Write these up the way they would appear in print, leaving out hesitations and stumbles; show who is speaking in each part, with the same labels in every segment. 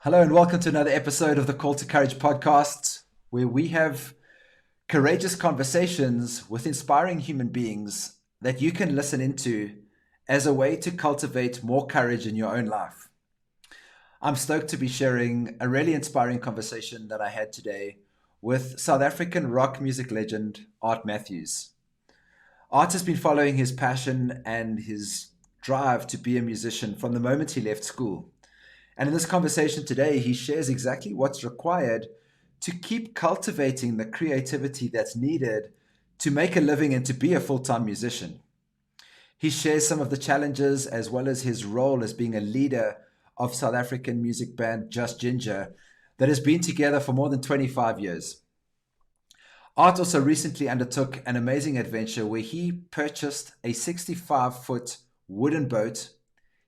Speaker 1: Hello and welcome to another episode of the Call to Courage podcast, where we have courageous conversations with inspiring human beings that you can listen into as a way to cultivate more courage in your own life. I'm stoked to be sharing a really inspiring conversation that I had today with South African rock music legend Ard Matthews. Art has been following his passion and his drive to be a musician from the moment he left school. And in this conversation today, he shares exactly what's required to keep cultivating the creativity that's needed to make a living and to be a full-time musician. He shares some of the challenges as well as his role as being a leader of South African music band Just Jinjer that has been together for more than 25 years. Art also recently undertook an amazing adventure where he purchased a 65-foot wooden boat,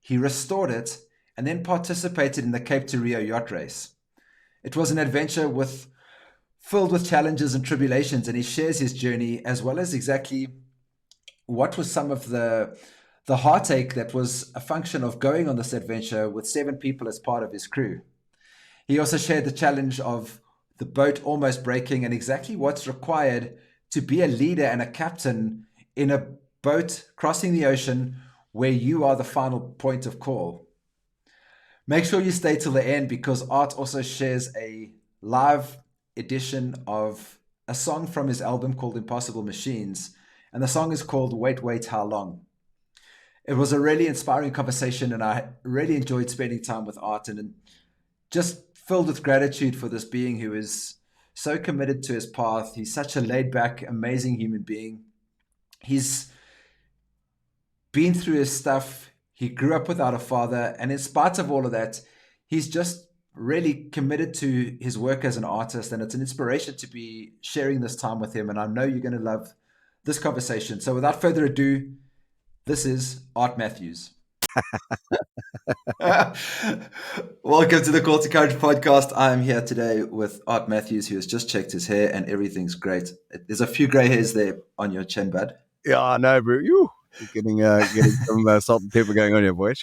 Speaker 1: he restored it, and then participated in the Cape2Rio Yacht Race. It was an adventure filled with challenges and tribulations, and he shares his journey as well as exactly what was some of the heartache that was a function of going on this adventure with 7 people as part of his crew. He also shared the challenge of the boat almost breaking and exactly what's required to be a leader and a captain in a boat crossing the ocean where you are the final point of call. Make sure you stay till the end because Art also shares a live edition of a song from his album called Impossible Machines, and the song is called Wait, Wait, How Long? It was a really inspiring conversation, and I really enjoyed spending time with Art and just filled with gratitude for this being who is so committed to his path. He's such a laid-back, amazing human being. He's been through his stuff. He grew up without a father, and in spite of all of that, he's just really committed to his work as an artist, and it's an inspiration to be sharing this time with him, and I know you're going to love this conversation. So without further ado, this is Ard Matthews. Welcome to the Call to Courage podcast. I'm here today with Ard Matthews, who has just checked his hair, and everything's great. There's a few gray hairs there on your chin, bud.
Speaker 2: Yeah, I know, bro. You're getting some salt and pepper going on here, boys.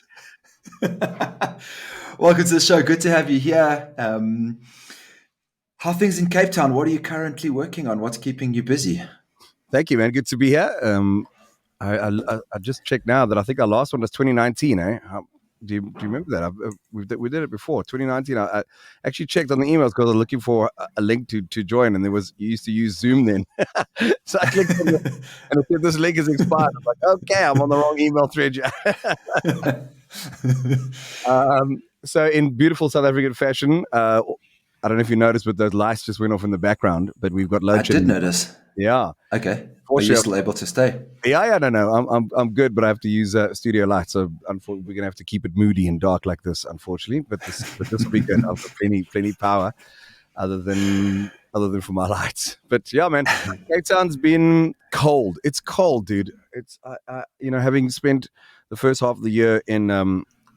Speaker 1: Welcome to the show. Good to have you here. How are things in Cape Town? What are you currently working on? What's keeping you busy?
Speaker 2: Thank you, man. Good to be here. I just checked now that I think our last one was 2019. Do you remember that? We did it before 2019. I actually checked on the emails because I was looking for a link to join, and you used to use Zoom then. So I clicked on it, and it said this link is expired. I'm like, okay, I'm on the wrong email thread. So in beautiful South African fashion, I don't know if you noticed, but those lights just went off in the background. But we've got load shedding.
Speaker 1: I did notice.
Speaker 2: Yeah.
Speaker 1: Okay. Are you still able to stay?
Speaker 2: Yeah, no. I'm good, but I have to use studio lights, so we're gonna have to keep it moody and dark like this, unfortunately. But this will be good. I've got plenty power, other than for my lights. But yeah, man, Cape Town's been cold. It's cold, dude. It's having spent the first half of the year in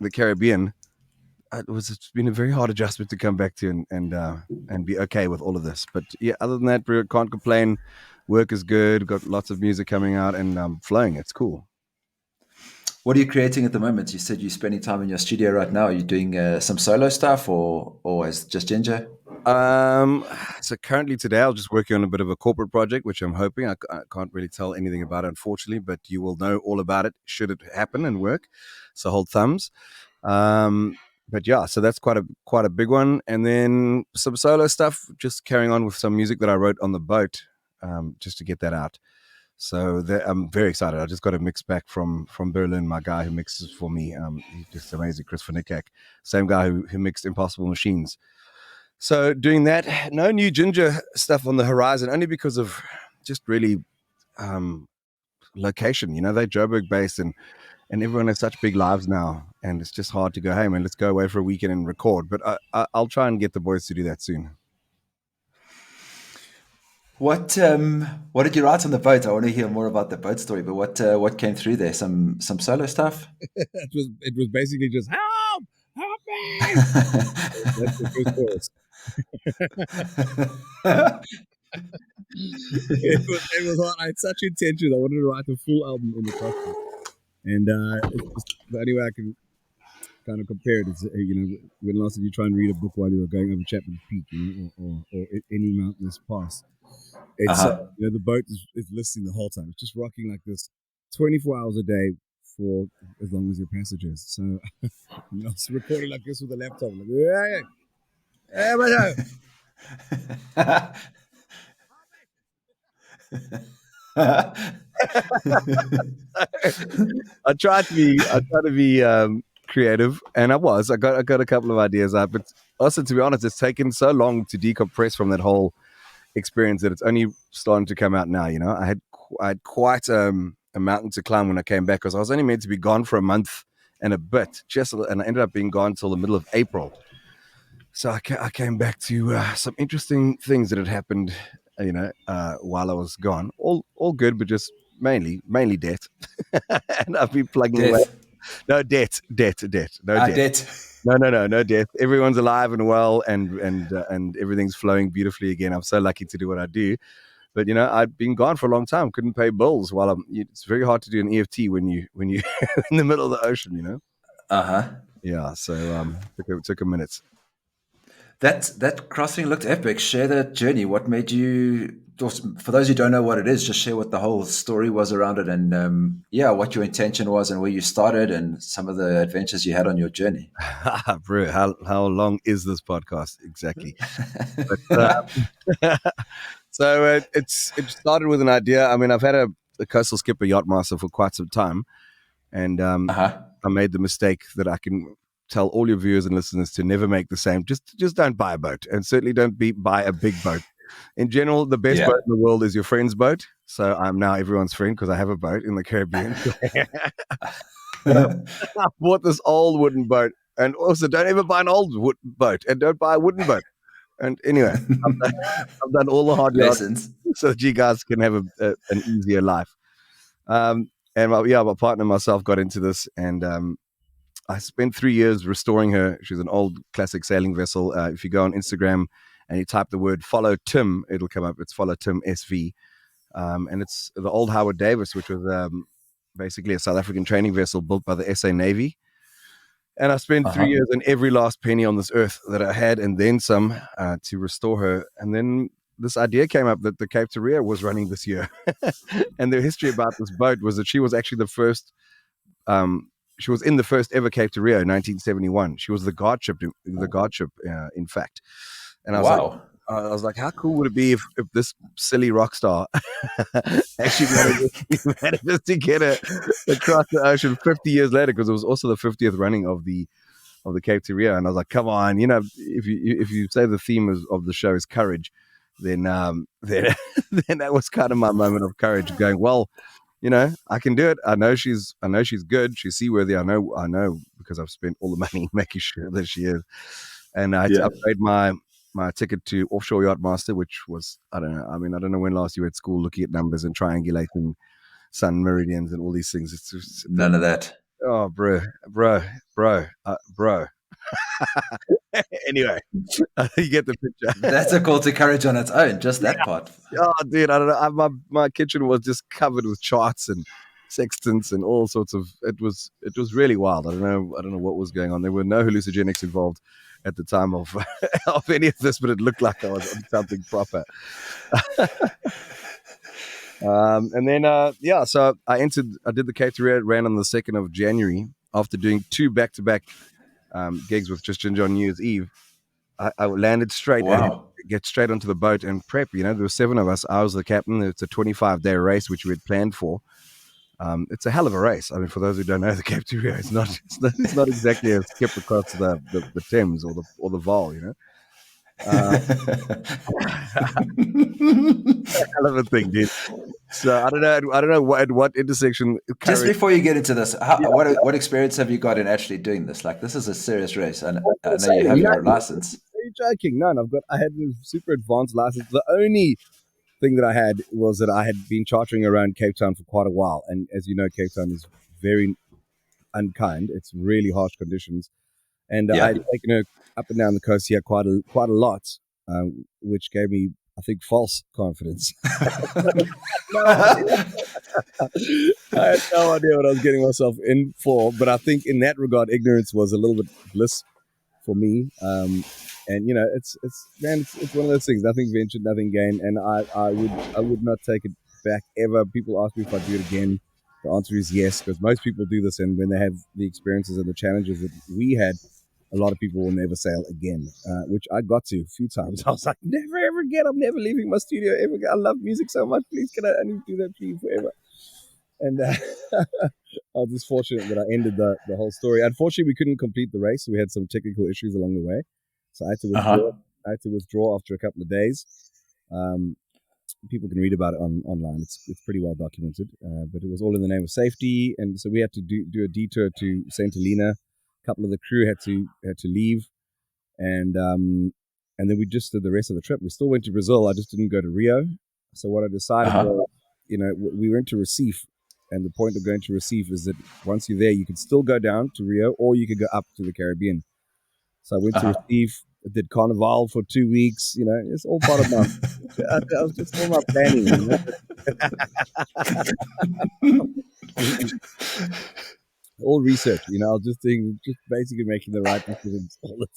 Speaker 2: the Caribbean, it's been a very hard adjustment to come back to and be okay with all of this. But yeah, other than that, bro, can't complain. Work is good. Got lots of music coming out and flowing. It's cool.
Speaker 1: What are you creating at the moment? You said you're spending time in your studio right now. Are you doing some solo stuff or as Just Jinjer?
Speaker 2: So currently today, I'm just working on a bit of a corporate project, which I'm hoping. I can't really tell anything about it, unfortunately, but you will know all about it should it happen and work. So hold thumbs. But yeah, so that's quite a big one. And then some solo stuff, just carrying on with some music that I wrote on the boat, just to get that out. So I'm very excited. I just got a mix back from Berlin, my guy who mixes for me. He's just amazing, Chris Vernickak, same guy who mixed Impossible Machines. So doing that, no new Jinjer stuff on the horizon, only because of just really location. They're Joburg based and everyone has such big lives now, and it's just hard to go, hey man, let's go away for a weekend and record. But I'll try and get the boys to do that soon.
Speaker 1: What did you write on the boat? I want to hear more about the boat story. But what came through there? Some solo stuff.
Speaker 2: It was basically just help me. That's the first chorus. It was hard. I had such intention. I wanted to write a full album in the process, and it's just the only way I can kind of compare it. It's when last did you try and read a book while you were going over Chapman's Peak, or any mountainous pass? It's
Speaker 1: Uh-huh.
Speaker 2: the boat is listening the whole time. It's just rocking like this, 24 hours a day for as long as your passengers. So I was recording like this with a laptop, like I try to be creative, and I got a couple of ideas out, but also, to be honest, it's taken so long to decompress from that whole experience that it's only starting to come out now. I had quite a mountain to climb when I came back, because I was only meant to be gone for a month and a bit, and I ended up being gone till the middle of April. So I came back to some interesting things that had happened, while I was gone. All good, but just mainly debt. And I've been plugging away.
Speaker 1: Death.
Speaker 2: No debt, no debt.
Speaker 1: Debt.
Speaker 2: No death. Everyone's alive and well, and everything's flowing beautifully again. I'm so lucky to do what I do. But I'd been gone for a long time, couldn't pay bills it's very hard to do an EFT when you in the middle of the ocean.
Speaker 1: Uh-huh.
Speaker 2: Yeah, so took a minute.
Speaker 1: That crossing looked epic. Share that journey. What made you? For those who don't know what it is, just share what the whole story was around it, and what your intention was, and where you started, and some of the adventures you had on your journey.
Speaker 2: Bro, how long is this podcast exactly? But, so it started with an idea. I mean, I've had a coastal skipper yacht master for quite some time, and
Speaker 1: Uh-huh.
Speaker 2: I made the mistake that I can tell all your viewers and listeners to never make the same. Just don't buy a boat, and certainly don't buy a big boat. In general, the best
Speaker 1: Yeah.
Speaker 2: boat in the world is your friend's boat. So I'm now everyone's friend because I have a boat in the Caribbean. I bought this old wooden boat, and also don't ever buy an old wood boat, and don't buy a wooden boat. And anyway, I've done all the hard yards
Speaker 1: Lessons.
Speaker 2: so that you guys can have an easier life. And my partner and myself got into this, and I spent 3 years restoring her. She's an old classic sailing vessel. If you go on Instagram and you type the word "follow Tim," it'll come up. It's Follow Tim SV, and it's the old Howard Davis, which was basically a South African training vessel built by the SA Navy. And I spent 3 years and every last penny on this earth that I had, and then some, to restore her. And then this idea came up that the Cape2Rio was running this year. And the history about this boat was that she was actually the first. She was in the first ever Cape2Rio in 1971. She was the guard ship, in fact. And I was like, how cool would it be if this silly rock star actually managed to get across the ocean 50 years later, because it was also the 50th running of the Cape2Rio. And I was like, come on, if you say the theme of the show is courage, then then that was kind of my moment of courage, going, well, I can do it. I know she's good. She's seaworthy. I know because I've spent all the money making sure that she is. And I paid my ticket to Offshore Yacht Master, which was, I don't know. I mean, I don't know when last you were at school looking at numbers and triangulating sun meridians and all these things. It's just,
Speaker 1: None of that.
Speaker 2: Oh, bro. Anyway, you get the picture.
Speaker 1: That's a call to courage on its own. Just that part.
Speaker 2: Oh, dude, I don't know. My kitchen was just covered with charts and sextants and all sorts of. It was really wild. I don't know what was going on. There were no hallucinogenics involved at the time of of any of this, but it looked like I was on something proper. And then so I did the Cape2Rio, ran on the 2nd of January after doing 2 back-to-back gigs with Just Jinjer on New Year's Eve. I landed straight and get straight onto the boat and prep. There were 7 of us. I was the captain. It's a 25-day race which we had planned for. It's a hell of a race. I mean, for those who don't know, the Cape2Rio, it's not exactly a skip across the Thames or the Vaal, hell of a thing, dude. So I don't know what intersection.
Speaker 1: Just before you get into this, what experience have you got in actually doing this? Like, this is a serious race, and I know you have your license.
Speaker 2: Are you joking? None. I had a super advanced license. The only thing that I had was that I had been chartering around Cape Town for quite a while, and as you know, Cape Town is very unkind. It's really harsh conditions, and I had taken her up and down the coast here quite a lot, which gave me I think, false confidence. No, I had no idea what I was getting myself in for. But I think in that regard, ignorance was a little bit bliss for me. And it's one of those things. Nothing ventured, nothing gained. And I would not take it back ever. People ask me if I do it again. The answer is yes, because most people do this, and when they have the experiences and the challenges that we had, a lot of people will never sail again, which I got to a few times. I was like, never ever again. I'm never leaving my studio ever again. I love music so much. Please, can I need to do that for you forever? And I was just fortunate that I ended the whole story. Unfortunately, we couldn't complete the race. We had some technical issues along the way. So I had to withdraw. I had to withdraw after a couple of days. People can read about it online. It's pretty well documented. But it was all in the name of safety. And so we had to do a detour to St. Helena. A couple of the crew had to leave. And then we just did the rest of the trip. We still went to Brazil. I just didn't go to Rio. So what I decided was, we went to Recife. And the point of going to Recife is that once you're there, you could still go down to Rio, or you could go up to the Caribbean. So I went to Recife, did Carnival for 2 weeks. It's all part of my. I was just all my planning. All research. I was just basically making the right decisions all the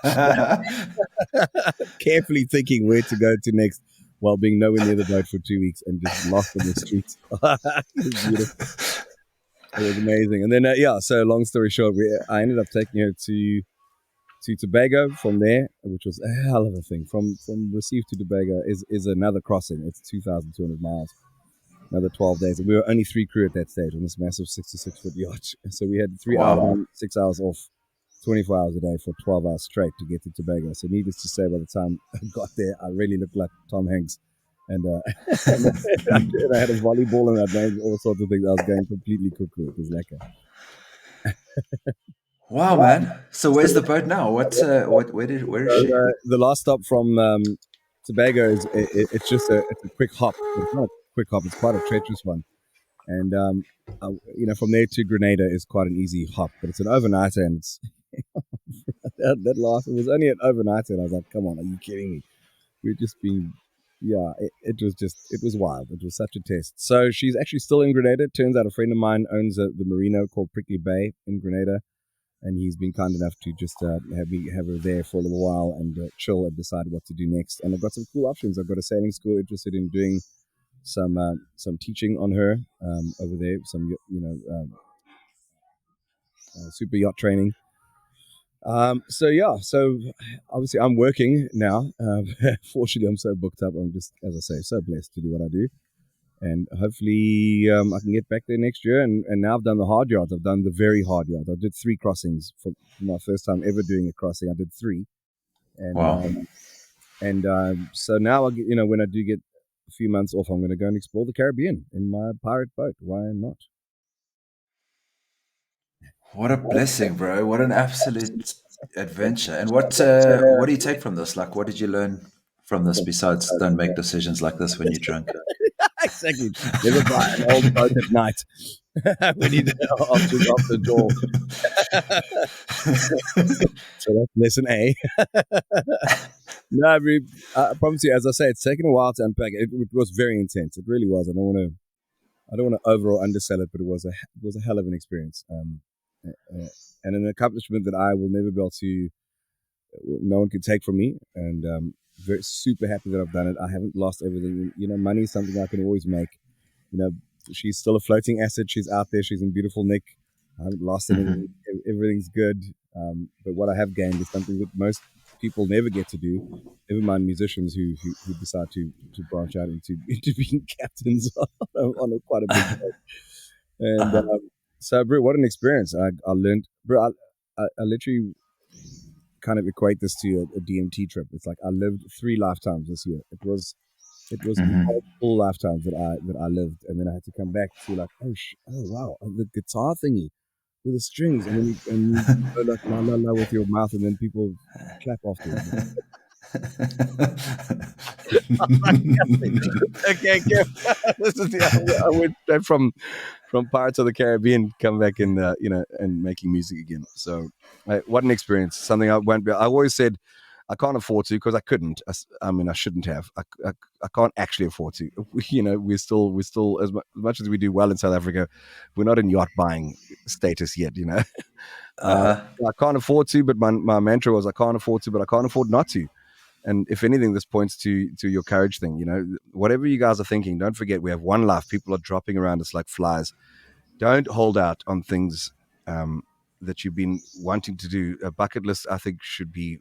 Speaker 2: time. Carefully thinking where to go to next, while being nowhere near the boat for 2 weeks and just lost in the streets. It was beautiful. It was amazing. And then, so long story short, I ended up taking her to Tobago from there, which was a hell of a thing. From Recife to Tobago is another crossing. It's 2,200 miles, another 12 days. And we were only 3 crew at that stage on this massive 66-foot yacht. So we had 3 hours on, 6 hours off, 24 hours a day for 12 hours straight to get to Tobago. So needless to say, by the time I got there, I really looked like Tom Hanks. And I had a volleyball and I'd made all sorts of things. I was going completely cuckoo. It was lekker.
Speaker 1: Wow, man. So where's the boat now? Where is she?
Speaker 2: The last stop from Tobago is it's just a quick hop. It's not a quick hop. It's quite a treacherous one. And from there to Grenada is quite an easy hop, but it's an overnighter, and it's that last. It was only an overnighter, and I was like, "Come on, are you kidding me?" We've just been, it was wild. It was such a test. So she's actually still in Grenada. It turns out a friend of mine owns the marina called Prickly Bay in Grenada, and he's been kind enough to just have her there for a little while and chill and decide what to do next. And I've got some cool options. I've got a sailing school interested in doing some teaching on her over there, some super yacht training. So obviously I'm working now. Fortunately, I'm so booked up. I'm just, as I say, so blessed to do what I do, and hopefully I can get back there next year. And now I've done the hard yards. I've done the very hard yards. I did 3 crossings for my first time ever doing a crossing. I did 3, and wow. So now when I do get a few months off, I'm going to go and explore the Caribbean in my pirate boat. Why not?
Speaker 1: What a blessing, bro. What an absolute adventure. And what do you take from this? Like, what did you learn from this besides don't make decisions like this when you're drunk?
Speaker 2: Exactly. Never buy an old boat at night when you're off the door. So that's lesson A. No, I promise you, as I say, it's taken a while to unpack. It was very intense. It really was. I don't want to over or undersell it, but it was a hell of an experience. And an accomplishment that I will never be able to. No one can take from me, and very super happy that I've done it. I haven't lost everything. Money is something I can always make. She's still a floating asset. She's out there. She's in beautiful nick. I haven't lost anything. Everything's good. But what I have gained is something that most people never get to do. Never mind musicians who decide to branch out into being captains on quite a big boat. And so, bro, what an experience! I learned, bro. I literally kind of equate this to a DMT trip. It's like I lived 3 lifetimes this year. It was multiple lifetimes that I lived, and then I had to come back to like, oh wow, the guitar thingy with the strings, and then you go like la la la with your mouth, and then people clap afterwards. Okay, I went straight from Pirates of the Caribbean, come back and and making music again. So what an experience! Something I won't be. I always said I can't afford to because I couldn't. I mean, I shouldn't have. I can't actually afford to. We're still as much as we do well in South Africa, we're not in yacht buying status yet. Uh,
Speaker 1: Uh-huh.
Speaker 2: I can't afford to, but my mantra was I can't afford to, but I can't afford not to. And if anything, this points to your courage thing. Whatever you guys are thinking, don't forget we have one life. People are dropping around us like flies. Don't hold out on things that you've been wanting to do. A bucket list, I think, should be.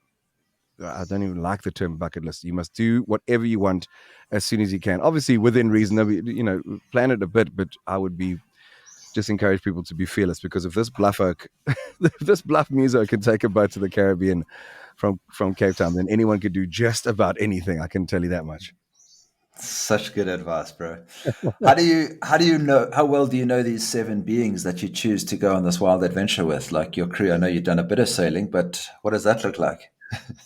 Speaker 2: I don't even like the term bucket list. You must do whatever you want as soon as you can. Obviously, within reason. Plan it a bit, but I would be just encourage people to be fearless because if this if this bluff muso can take a boat to the Caribbean from Cape Town, then anyone could do just about anything. I can tell you that much.
Speaker 1: Such good advice, bro. How do you know, how well do you know these seven beings that you choose to go on this wild adventure with? Like your crew, I know you've done a bit of sailing, but what does that look like?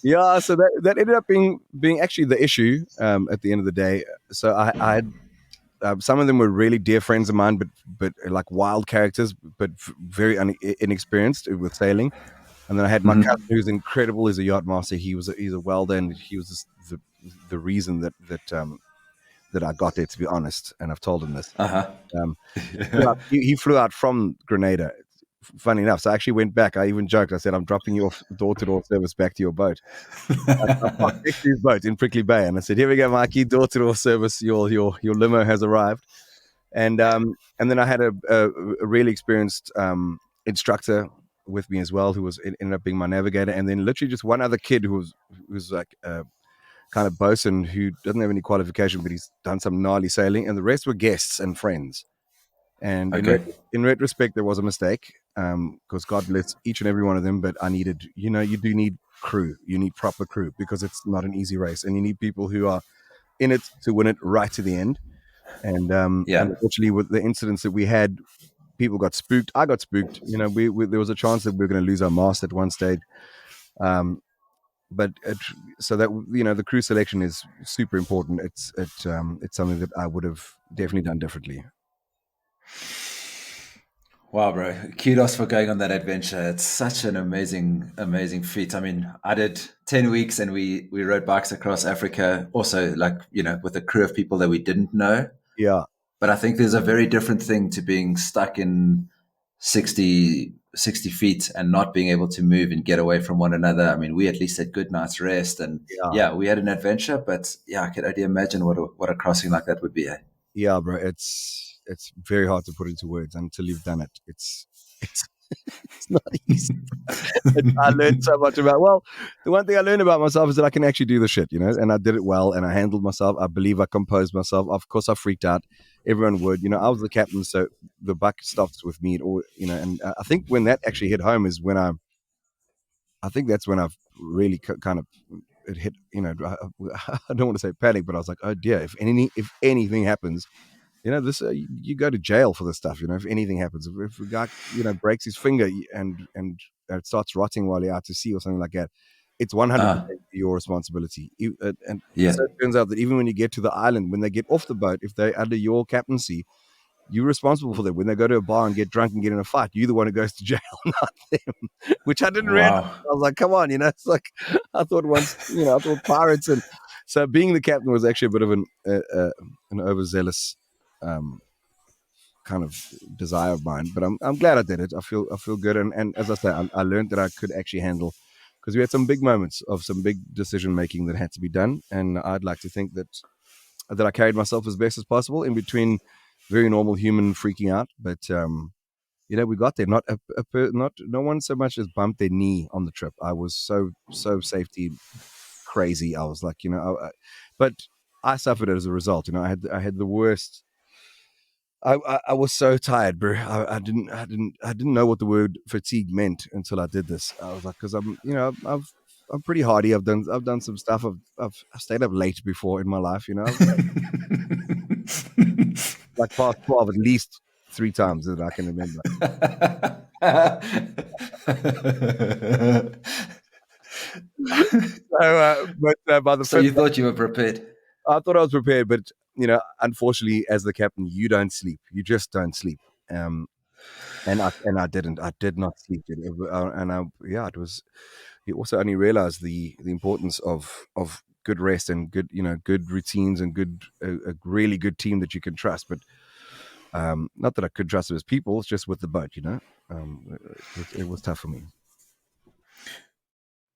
Speaker 2: Yeah, so that ended up being actually the issue at the end of the day. So I had some of them were really dear friends of mine, but like wild characters, but very inexperienced with sailing. And then I had my cousin who's incredible. He's a yacht master. He's a welder, and he was just the reason that I got there. To be honest, and I've told him this.
Speaker 1: Uh-huh.
Speaker 2: Um, he flew out from Grenada. Funny enough, so I actually went back. I even joked. I said, "I'm dropping you off door-to-door service back to your boat." I parked next to his boat in Prickly Bay, and I said, "Here we go, Mikey. Door-to-door service. Your limo has arrived." And then I had a really experienced instructor with me as well, who ended up being my navigator, and then literally just one other kid who's like a kind of bosun who doesn't have any qualification, but he's done some gnarly sailing, and the rest were guests and friends. And
Speaker 1: Okay.
Speaker 2: in retrospect, there was a mistake because God bless each and every one of them. But I needed, you do need crew. You need proper crew because it's not an easy race, and you need people who are in it to win it right to the end. And
Speaker 1: Yeah.
Speaker 2: unfortunately, with the incidents that we had, people got spooked. I got spooked. There was a chance that we were going to lose our mast at one stage. But so that the crew selection is super important. It's something that I would have definitely done differently.
Speaker 1: Wow, bro. Kudos for going on that adventure. It's such an amazing, amazing feat. I mean, I did 10 weeks and we rode bikes across Africa, also like, with a crew of people that we didn't know.
Speaker 2: Yeah,
Speaker 1: But I think there's a very different thing to being stuck in 60 feet and not being able to move and get away from one another. I mean, we at least had good night's rest and
Speaker 2: yeah.
Speaker 1: yeah, we had an adventure, but yeah, I could only imagine what a crossing like that would be.
Speaker 2: Yeah, bro, it's very hard to put into words until you've done it. It's it's not easy. I learned so much about. Well, the one thing I learned about myself is that I can actually do the shit, and I did it well, and I handled myself. I believe I composed myself. Of course, I freaked out. Everyone would, I was the captain, so the buck stops with me, or and I think when that actually hit home is when I think that's when I've really kind of it hit. I don't want to say panic, but I was like, oh dear, if anything happens. This you go to jail for this stuff. If anything happens, if a guy breaks his finger and it starts rotting while you're out to sea or something like that, it's 100% your responsibility. And
Speaker 1: Yeah.
Speaker 2: so it turns out that even when you get to the island, when they get off the boat, if they're under your captaincy, you're responsible for them. When they go to a bar and get drunk and get in a fight, you're the one who goes to jail, not them. Which I didn't realize.
Speaker 1: Wow.
Speaker 2: I was like, come on, it's like I thought once, I thought pirates, and so being the captain was actually a bit of an overzealous kind of desire of mine, but I'm glad I did it. I feel good, and as I say, I learned that I could actually handle because we had some big moments of some big decision making that had to be done, and I'd like to think that I carried myself as best as possible in between very normal human freaking out, but we got there. Not no one so much as bumped their knee on the trip. I was so safety crazy. I was like, but I suffered as a result. I had the worst. I was so tired, bro. I didn't know what the word fatigue meant until I did this. I was like, because I'm pretty hardy. I've done some stuff. I've stayed up late before in my life. Like past 12 at least 3 times that I can remember. But by the
Speaker 1: So
Speaker 2: fifth,
Speaker 1: you thought you were prepared?
Speaker 2: I thought I was prepared, but unfortunately, as the captain, you don't sleep. You just don't sleep. And I didn't. I did not sleep. And it was, you also only realize the importance of good rest and good, good routines and a really good team that you can trust. But not that I could trust them as people, it's just with the boat, it was tough for me.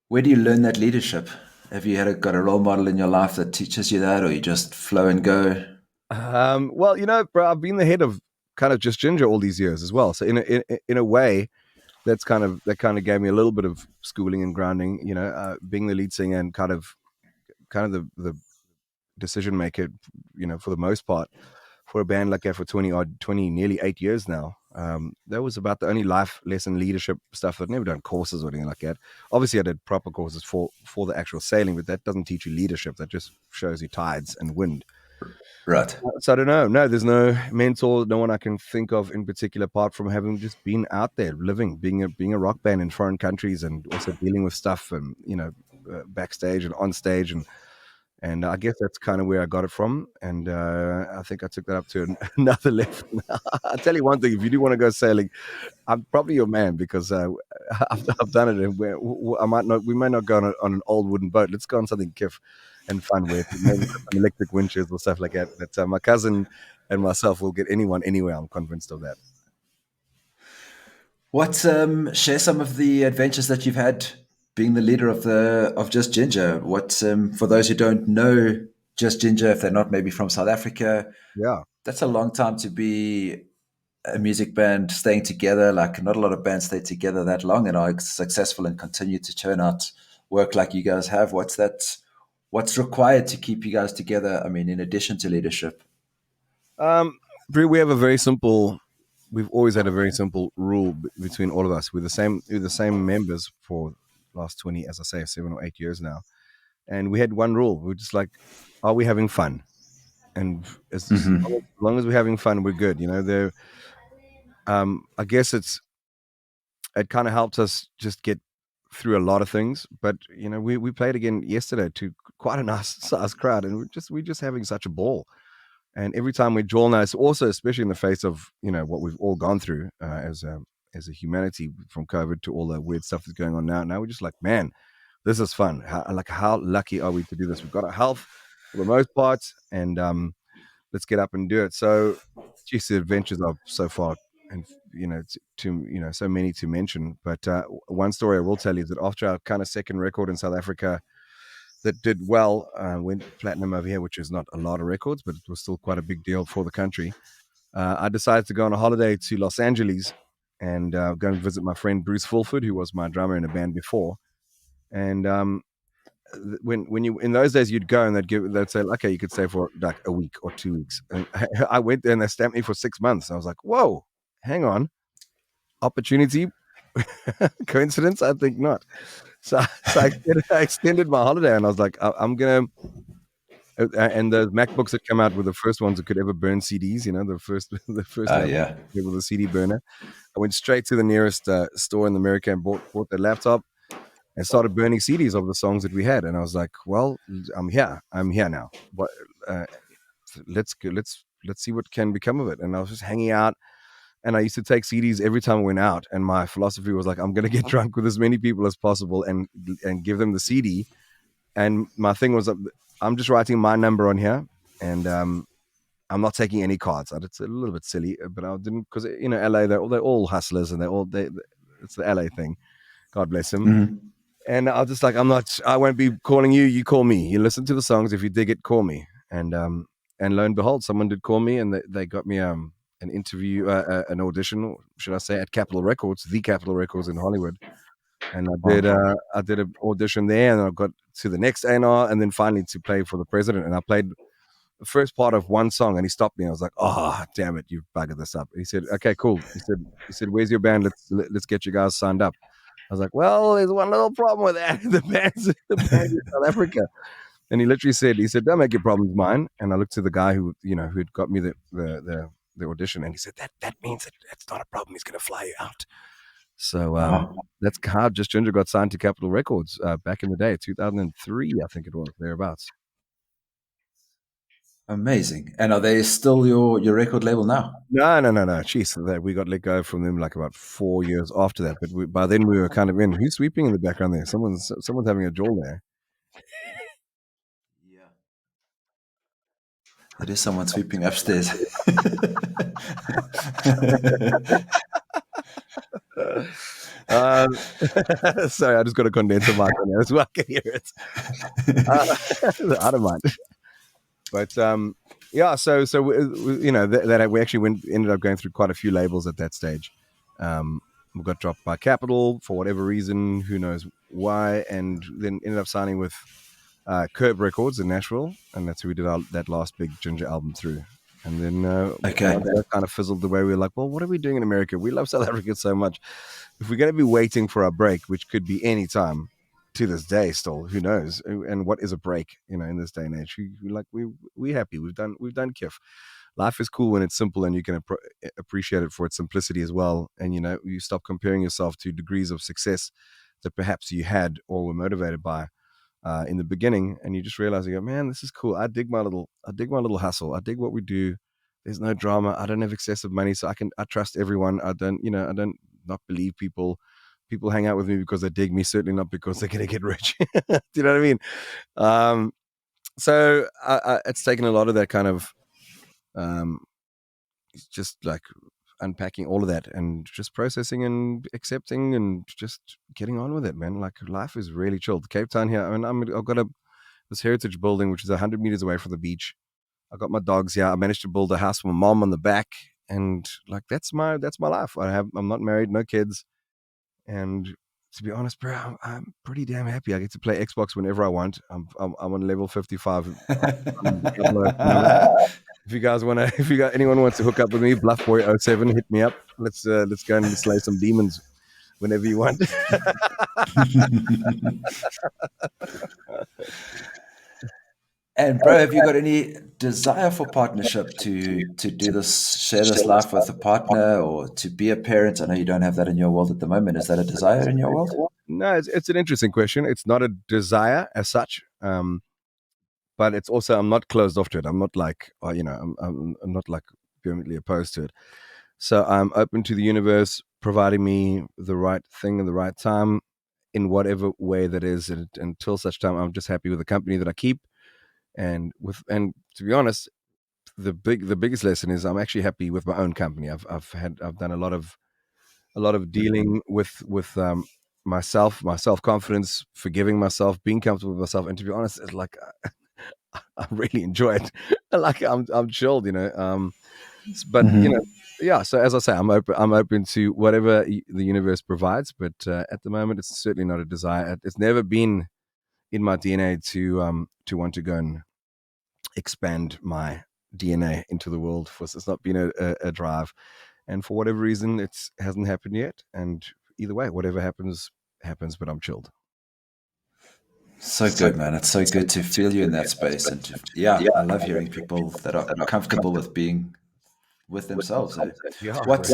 Speaker 1: Where do you learn that leadership? Have you got a role model in your life that teaches you that, or you just flow and go?
Speaker 2: Well, bro, I've been the head of kind of Just Jinjer all these years as well. So in a way, that kind of gave me a little bit of schooling and grounding. Being the lead singer and kind of the decision maker, for the most part, for a band like that for 20 nearly 8 years now. That was about the only life lesson leadership stuff. I'd never done courses or anything like that. Obviously, I did proper courses for the actual sailing, but that doesn't teach you leadership. That just shows you tides and wind.
Speaker 1: Right.
Speaker 2: So I don't know. No, there's no mentor, no one I can think of in particular, apart from having just been out there, living, being a rock band in foreign countries, and also dealing with stuff and backstage and on stage, and I guess that's kind of where I got it from. And I think I took that up to another level. I'll tell you one thing: if you do want to go sailing, I'm probably your man, because I've done it, and we might not go on an old wooden boat. Let's go on something kiff and fun with maybe some electric winches or stuff like that. But my cousin and myself will get anyone anywhere. I'm convinced of that.
Speaker 1: What share some of the adventures that you've had being the leader of Just Jinjer? What for those who don't know Just Jinjer, if they're not maybe from South Africa,
Speaker 2: Yeah.
Speaker 1: that's a long time to be a music band staying together. Like not a lot of bands stay together that long and are successful and continue to churn out work like you guys have. What's required to keep you guys together? I mean, in addition to leadership.
Speaker 2: Brie, we have a very simple. We've always had a very simple rule between all of us. We're the same members for the last 20, as I say, 7 or 8 years now, and we had one rule. We're just like, are we having fun? And as long as we're having fun, we're good. There. I guess it kind of helped us just get through a lot of things. But we played again yesterday to quite a nice sized crowd, and we're just having such a ball. And every time we draw nice, also especially in the face of what we've all gone through as a humanity, from COVID to all the weird stuff that's going on now. Now we're just like, man, this is fun. How lucky are we to do this? We've got our health for the most part, and let's get up and do it. So, geez, the adventures are so far, and so many to mention. But one story I will tell you is that after our kind of second record in South Africa that did well, went platinum over here, which is not a lot of records, but it was still quite a big deal for the country. I decided to go on a holiday to Los Angeles and go and visit my friend Bruce Fulford, who was my drummer in a band before. And when you in those days you'd go and they'd say, okay, you could stay for like a week or 2 weeks, and I went there and they stamped me for 6 months. I was like, whoa, hang on, opportunity. Coincidence? I think not. So I extended my holiday, and I was like, I'm gonna. And the MacBooks that come out were the first ones that could ever burn CDs. The first
Speaker 1: Yeah.
Speaker 2: with a CD burner. I went straight to the nearest store in America and bought the laptop and started burning CDs of the songs that we had. And I was like, well, I'm here now. What? Let's go, let's see what can become of it. And I was just hanging out. And I used to take CDs every time I went out. And my philosophy was like, I'm going to get drunk with as many people as possible and give them the CD. And my thing was, I'm just writing my number on here, and I'm not taking any cards. It's a little bit silly, but I didn't, because LA, they're all hustlers, and it's the LA thing. God bless them.
Speaker 1: Mm-hmm.
Speaker 2: And I was just like, I won't be calling you. You call me. You listen to the songs. If you dig it, call me. And lo and behold, someone did call me, and they got me an interview, an audition, should I say, at Capitol Records, the Capitol Records in Hollywood. And I did an audition there, and I got to the next A&R, and then finally to play for the president. And I played the first part of one song, and he stopped me. I was like, "Oh, damn it, you've buggered this up." He said, "Okay, cool." He said, "Where's your band? Let's get you guys signed up." I was like, "Well, there's one little problem with that. The band's in South Africa." And he literally said, "Don't make your problems mine." And I looked to the guy who'd got me the audition, and he said, "That means that's not a problem. He's going to fly you out." So that's how Just Jinjer got signed to Capitol Records back in the day, 2003, I think it was, thereabouts.
Speaker 1: Amazing. And are they still your record label now?
Speaker 2: No. Jeez, we got let go from them like about 4 years after that. But by then we were kind of in. Who's sweeping in the background there? Someone's having a jaw there.
Speaker 1: Yeah. It is someone sweeping upstairs.
Speaker 2: Uh, sorry, I just got a condenser mic on there as well. I can hear it. I don't mind. But yeah, so we, that we actually ended up going through quite a few labels at that stage. We got dropped by Capitol for whatever reason, who knows why, and then ended up signing with Curb Records in Nashville, and that's who we did that last big Jinjer album through. And then
Speaker 1: Okay.
Speaker 2: once that kind of fizzled away, we were like, well, what are we doing in America? We love South Africa so much. If we're going to be waiting for our break, which could be any time, to this day still, who knows? And what is a break, in this day and age? We happy. We've done kiff. Life is cool when it's simple and you can appreciate it for its simplicity as well. And you stop comparing yourself to degrees of success that perhaps you had or were motivated by in the beginning, and you just realize, you go, man, this is cool. I dig my little hustle. I dig what we do. There's no drama. I don't have excessive money, so I trust everyone. I don't not believe people. People hang out with me because they dig me, certainly not because they're going to get rich. Do you know what I mean? So it's taken a lot of that kind of just like unpacking all of that and just processing and accepting and just getting on with it, man. Like, life is really chilled. Cape Town here, I mean, I've got this heritage building which is 100 meters away from the beach. I got my dogs here. I managed to build a house for my mom on the back, and like that's my life. I'm not married, no kids, and to be honest, bro, I'm pretty damn happy. I get to play Xbox whenever I want. I'm on level 55. If you guys want to, if you got anyone wants to hook up with me, Bluffboy07, hit me up. Let's go and slay some demons whenever you want.
Speaker 1: And bro, have you got any desire for partnership to do this, share this life with a partner, or to be a parent? I know you don't have that in your world at the moment. Is that a desire in your world?
Speaker 2: No, it's an interesting question. It's not a desire as such, but it's also, I'm not closed off to it. I'm not like, I'm not like vehemently opposed to it. So I'm open to the universe providing me the right thing in the right time, in whatever way that is. And until such time, I'm just happy with the company that I keep. And to be honest, the biggest lesson is I'm actually happy with my own company. I've done a lot of dealing with myself, my self confidence, forgiving myself, being comfortable with myself, and to be honest, it's like I really enjoy it. Like, I'm chilled, but yeah. So as I say, I'm open to whatever the universe provides. But at the moment, it's certainly not a desire. It's never been in my DNA to want to go and expand my DNA into the world. It's not been a drive, and for whatever reason, it hasn't happened yet. And either way, whatever happens, happens. But I'm chilled.
Speaker 1: So good, man. It's so good to feel you in that space. And yeah, I love hearing people that are comfortable with being with themselves. Eh?
Speaker 2: Yeah.
Speaker 1: What,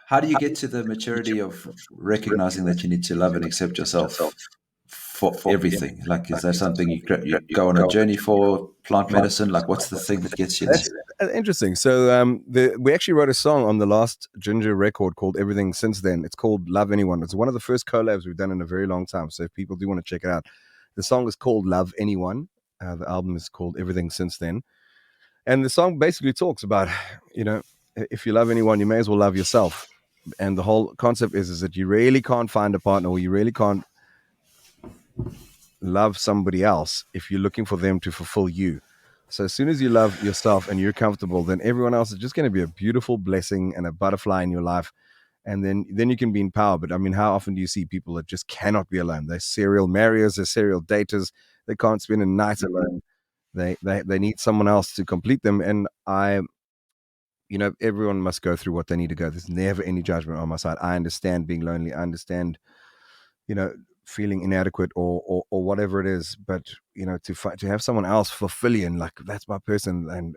Speaker 1: how do you get to the maturity of recognizing that you need to love and accept yourself for everything? Like, is that something you go on a journey for, plant medicine? Like, what's the thing that gets you there?
Speaker 2: That's interesting. So we actually wrote a song on the last Jinjer record called Everything Since Then. It's called Love Anyone. It's one of the first collabs we've done in a very long time. So if people do want to check it out, the song is called Love Anyone. The album is called Everything Since Then. And the song basically talks about, if you love anyone, you may as well love yourself. And the whole concept is that you really can't find a partner, or you really can't love somebody else if you're looking for them to fulfill you. So as soon as you love yourself and you're comfortable, then everyone else is just going to be a beautiful blessing and a butterfly in your life. And then you can be in power. But I mean, how often do you see people that just cannot be alone? They're serial marriers, they're serial daters. They can't spend a night alone. They need someone else to complete them. And everyone must go through what they need to go. There's never any judgment on my side. I understand being lonely. I understand, feeling inadequate or whatever it is. But to have someone else fulfill you, and like, that's my person. And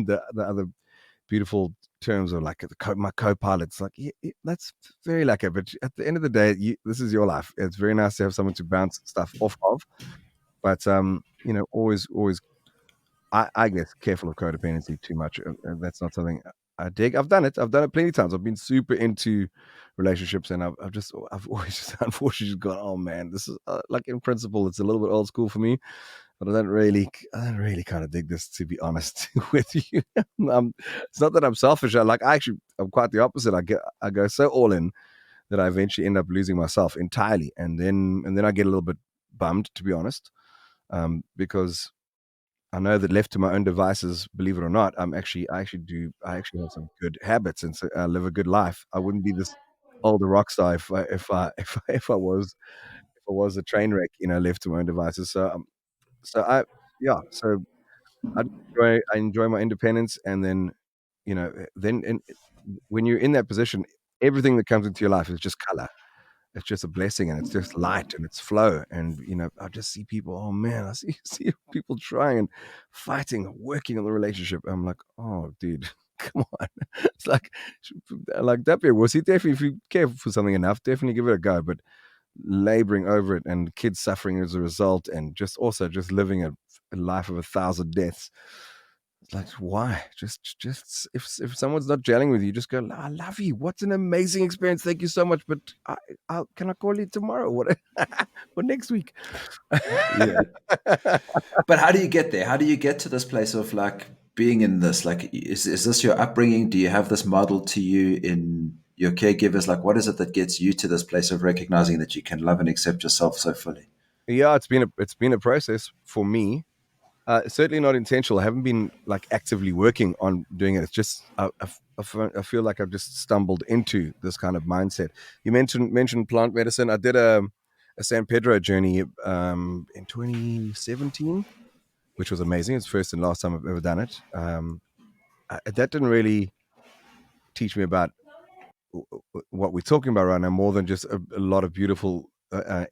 Speaker 2: the other beautiful terms are like my co-pilots. Like, that's very lucky. But at the end of the day, this is your life. It's very nice to have someone to bounce stuff off of. But always I get careful of codependency too much. That's not something I dig. I've done it. I've done it plenty of times. I've been super into relationships, and I've always just unfortunately just gone, oh man, this is like in principle, it's a little bit old school for me, but I don't really kind of dig this, to be honest with you. It's not that I'm selfish. I'm quite the opposite. I go so all in that I eventually end up losing myself entirely, and then I get a little bit bummed, to be honest, because I know that left to my own devices, believe it or not, I actually have some good habits, and so I live a good life. I wouldn't be this older rock star if I was a train wreck, left to my own devices. So I yeah, so I enjoy my independence, and then then when you're in that position, everything that comes into your life is just color. It's just a blessing, and it's just light, and it's flow. And I just see people, oh man, I see see people trying and fighting, working on the relationship. I'm like, oh dude, come on. It's like that be wussy. Definitely, if you care for something enough, definitely give it a go. But laboring over it, and kids suffering as a result, and just living a life of 1,000 deaths. It's like, why? Just if someone's not gelling with you, just go, I love you. What's an amazing experience. Thank you so much. But can I call you tomorrow? What or next week?
Speaker 1: Yeah. But how do you get there? How do you get to this place of like being in this? Like, is this your upbringing? Do you have this model to you in your caregivers? Like, what is it that gets you to this place of recognizing that you can love and accept yourself so fully?
Speaker 2: Yeah, it's been a process for me. Certainly not intentional. I haven't been like actively working on doing it. It's just I feel like I've just stumbled into this kind of mindset. You mentioned plant medicine. I did a San Pedro journey in 2017, which was amazing. It's the first and last time I've ever done it. That didn't really teach me about what we're talking about right now, more than just a lot of beautiful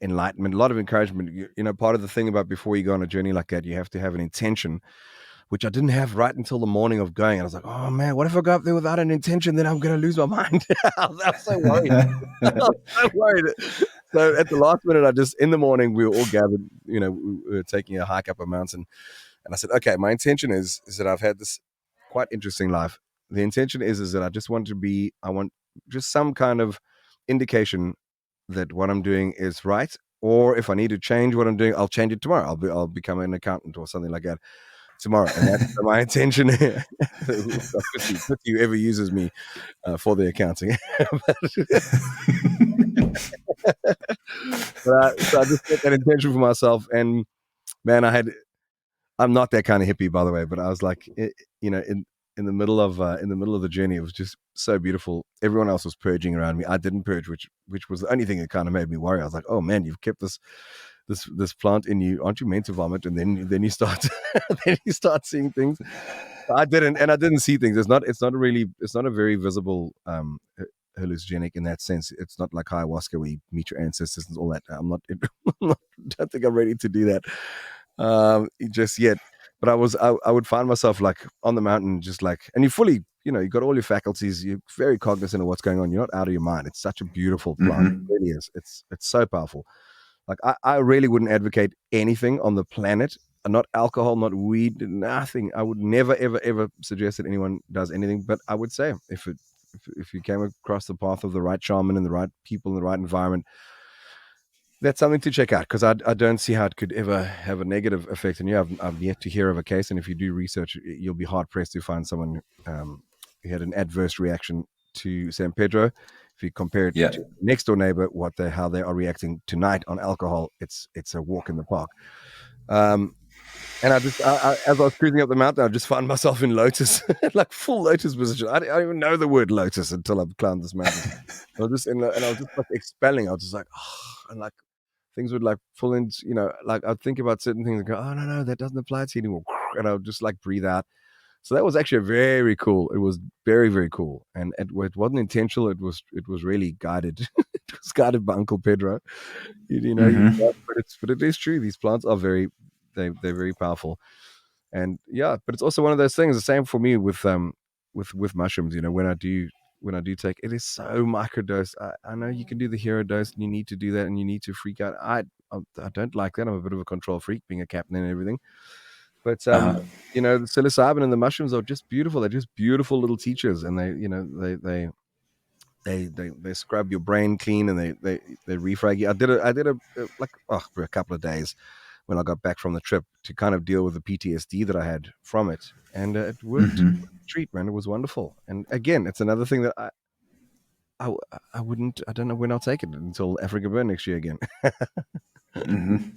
Speaker 2: enlightenment, a lot of encouragement. Part of the thing about before you go on a journey like that, you have to have an intention, which I didn't have right until the morning of going. And I was like, oh man, what if I go up there without an intention? Then I'm going to lose my mind. I was so worried. I was so worried. So at the last minute, in the morning, we were all gathered, we were taking a hike up a mountain. And I said, okay, my intention is that I've had this quite interesting life. The intention is that I want just some kind of indication that what I'm doing is right. Or if I need to change what I'm doing, I'll change it tomorrow. I'll become an accountant or something like that tomorrow. And that's my intention. Obviously, whoever uses me for the accounting. So I just set that intention for myself. And man, I'm not that kind of hippie, by the way, but I was like, in the middle of the journey, it was just so beautiful. Everyone else was purging around me. I didn't purge, which was the only thing that kind of made me worry. I was like, oh man, you've kept this plant in you. Aren't you meant to vomit? And then you start then you start seeing things. I didn't see things. It's not a very visible hallucinogenic in that sense. It's not like ayahuasca where you meet your ancestors and all that. I don't think I'm ready to do that just yet. But I would find myself like on the mountain, just like, and you fully, you got all your faculties. You're very cognizant of what's going on. You're not out of your mind. It's such a beautiful plant. It
Speaker 1: Mm-hmm.
Speaker 2: really is. It's so powerful. Like I really wouldn't advocate anything on the planet, not alcohol, not weed, nothing. I would never, ever, ever suggest that anyone does anything. But I would say if you came across the path of the right shaman and the right people in the right environment, that's something to check out, because I don't see how it could ever have a negative effect on you. I've yet to hear of a case, and if you do research, you'll be hard pressed to find someone who had an adverse reaction to San Pedro. If you compare it
Speaker 1: Yeah.
Speaker 2: to next door neighbor, how they are reacting tonight on alcohol, it's a walk in the park. And as I was cruising up the mountain, I just found myself in lotus, like full lotus position. I didn't even know the word lotus until I've climbed this mountain. I was just and I was just like expelling. I was just like, oh, and like things would like pull in, like I'd think about certain things and go, oh no, that doesn't apply to you anymore. And I would just like breathe out. So that was actually very cool. It was very, very cool. And it wasn't intentional. It was really guided. It was guided by Uncle Pedro.
Speaker 1: Mm-hmm.
Speaker 2: But it is true. These plants are they're very powerful. And yeah, but it's also one of those things. The same for me with mushrooms. When I do take it, is so microdose. I know you can do the hero dose, and you need to do that, and you need to freak out. I don't like that. I'm a bit of a control freak, being a captain and everything. But
Speaker 1: Uh-huh.
Speaker 2: the psilocybin and the mushrooms are just beautiful. They're just beautiful little teachers, and they scrub your brain clean, and they refrag you. I did like for a couple of days when I got back from the trip to kind of deal with the PTSD that I had from it, and it worked.
Speaker 1: Mm-hmm.
Speaker 2: Treat, man, it was wonderful. And again, it's another thing that I, I wouldn't. I don't know when I'll take it until Africa Burn next year again.
Speaker 1: Mm-hmm.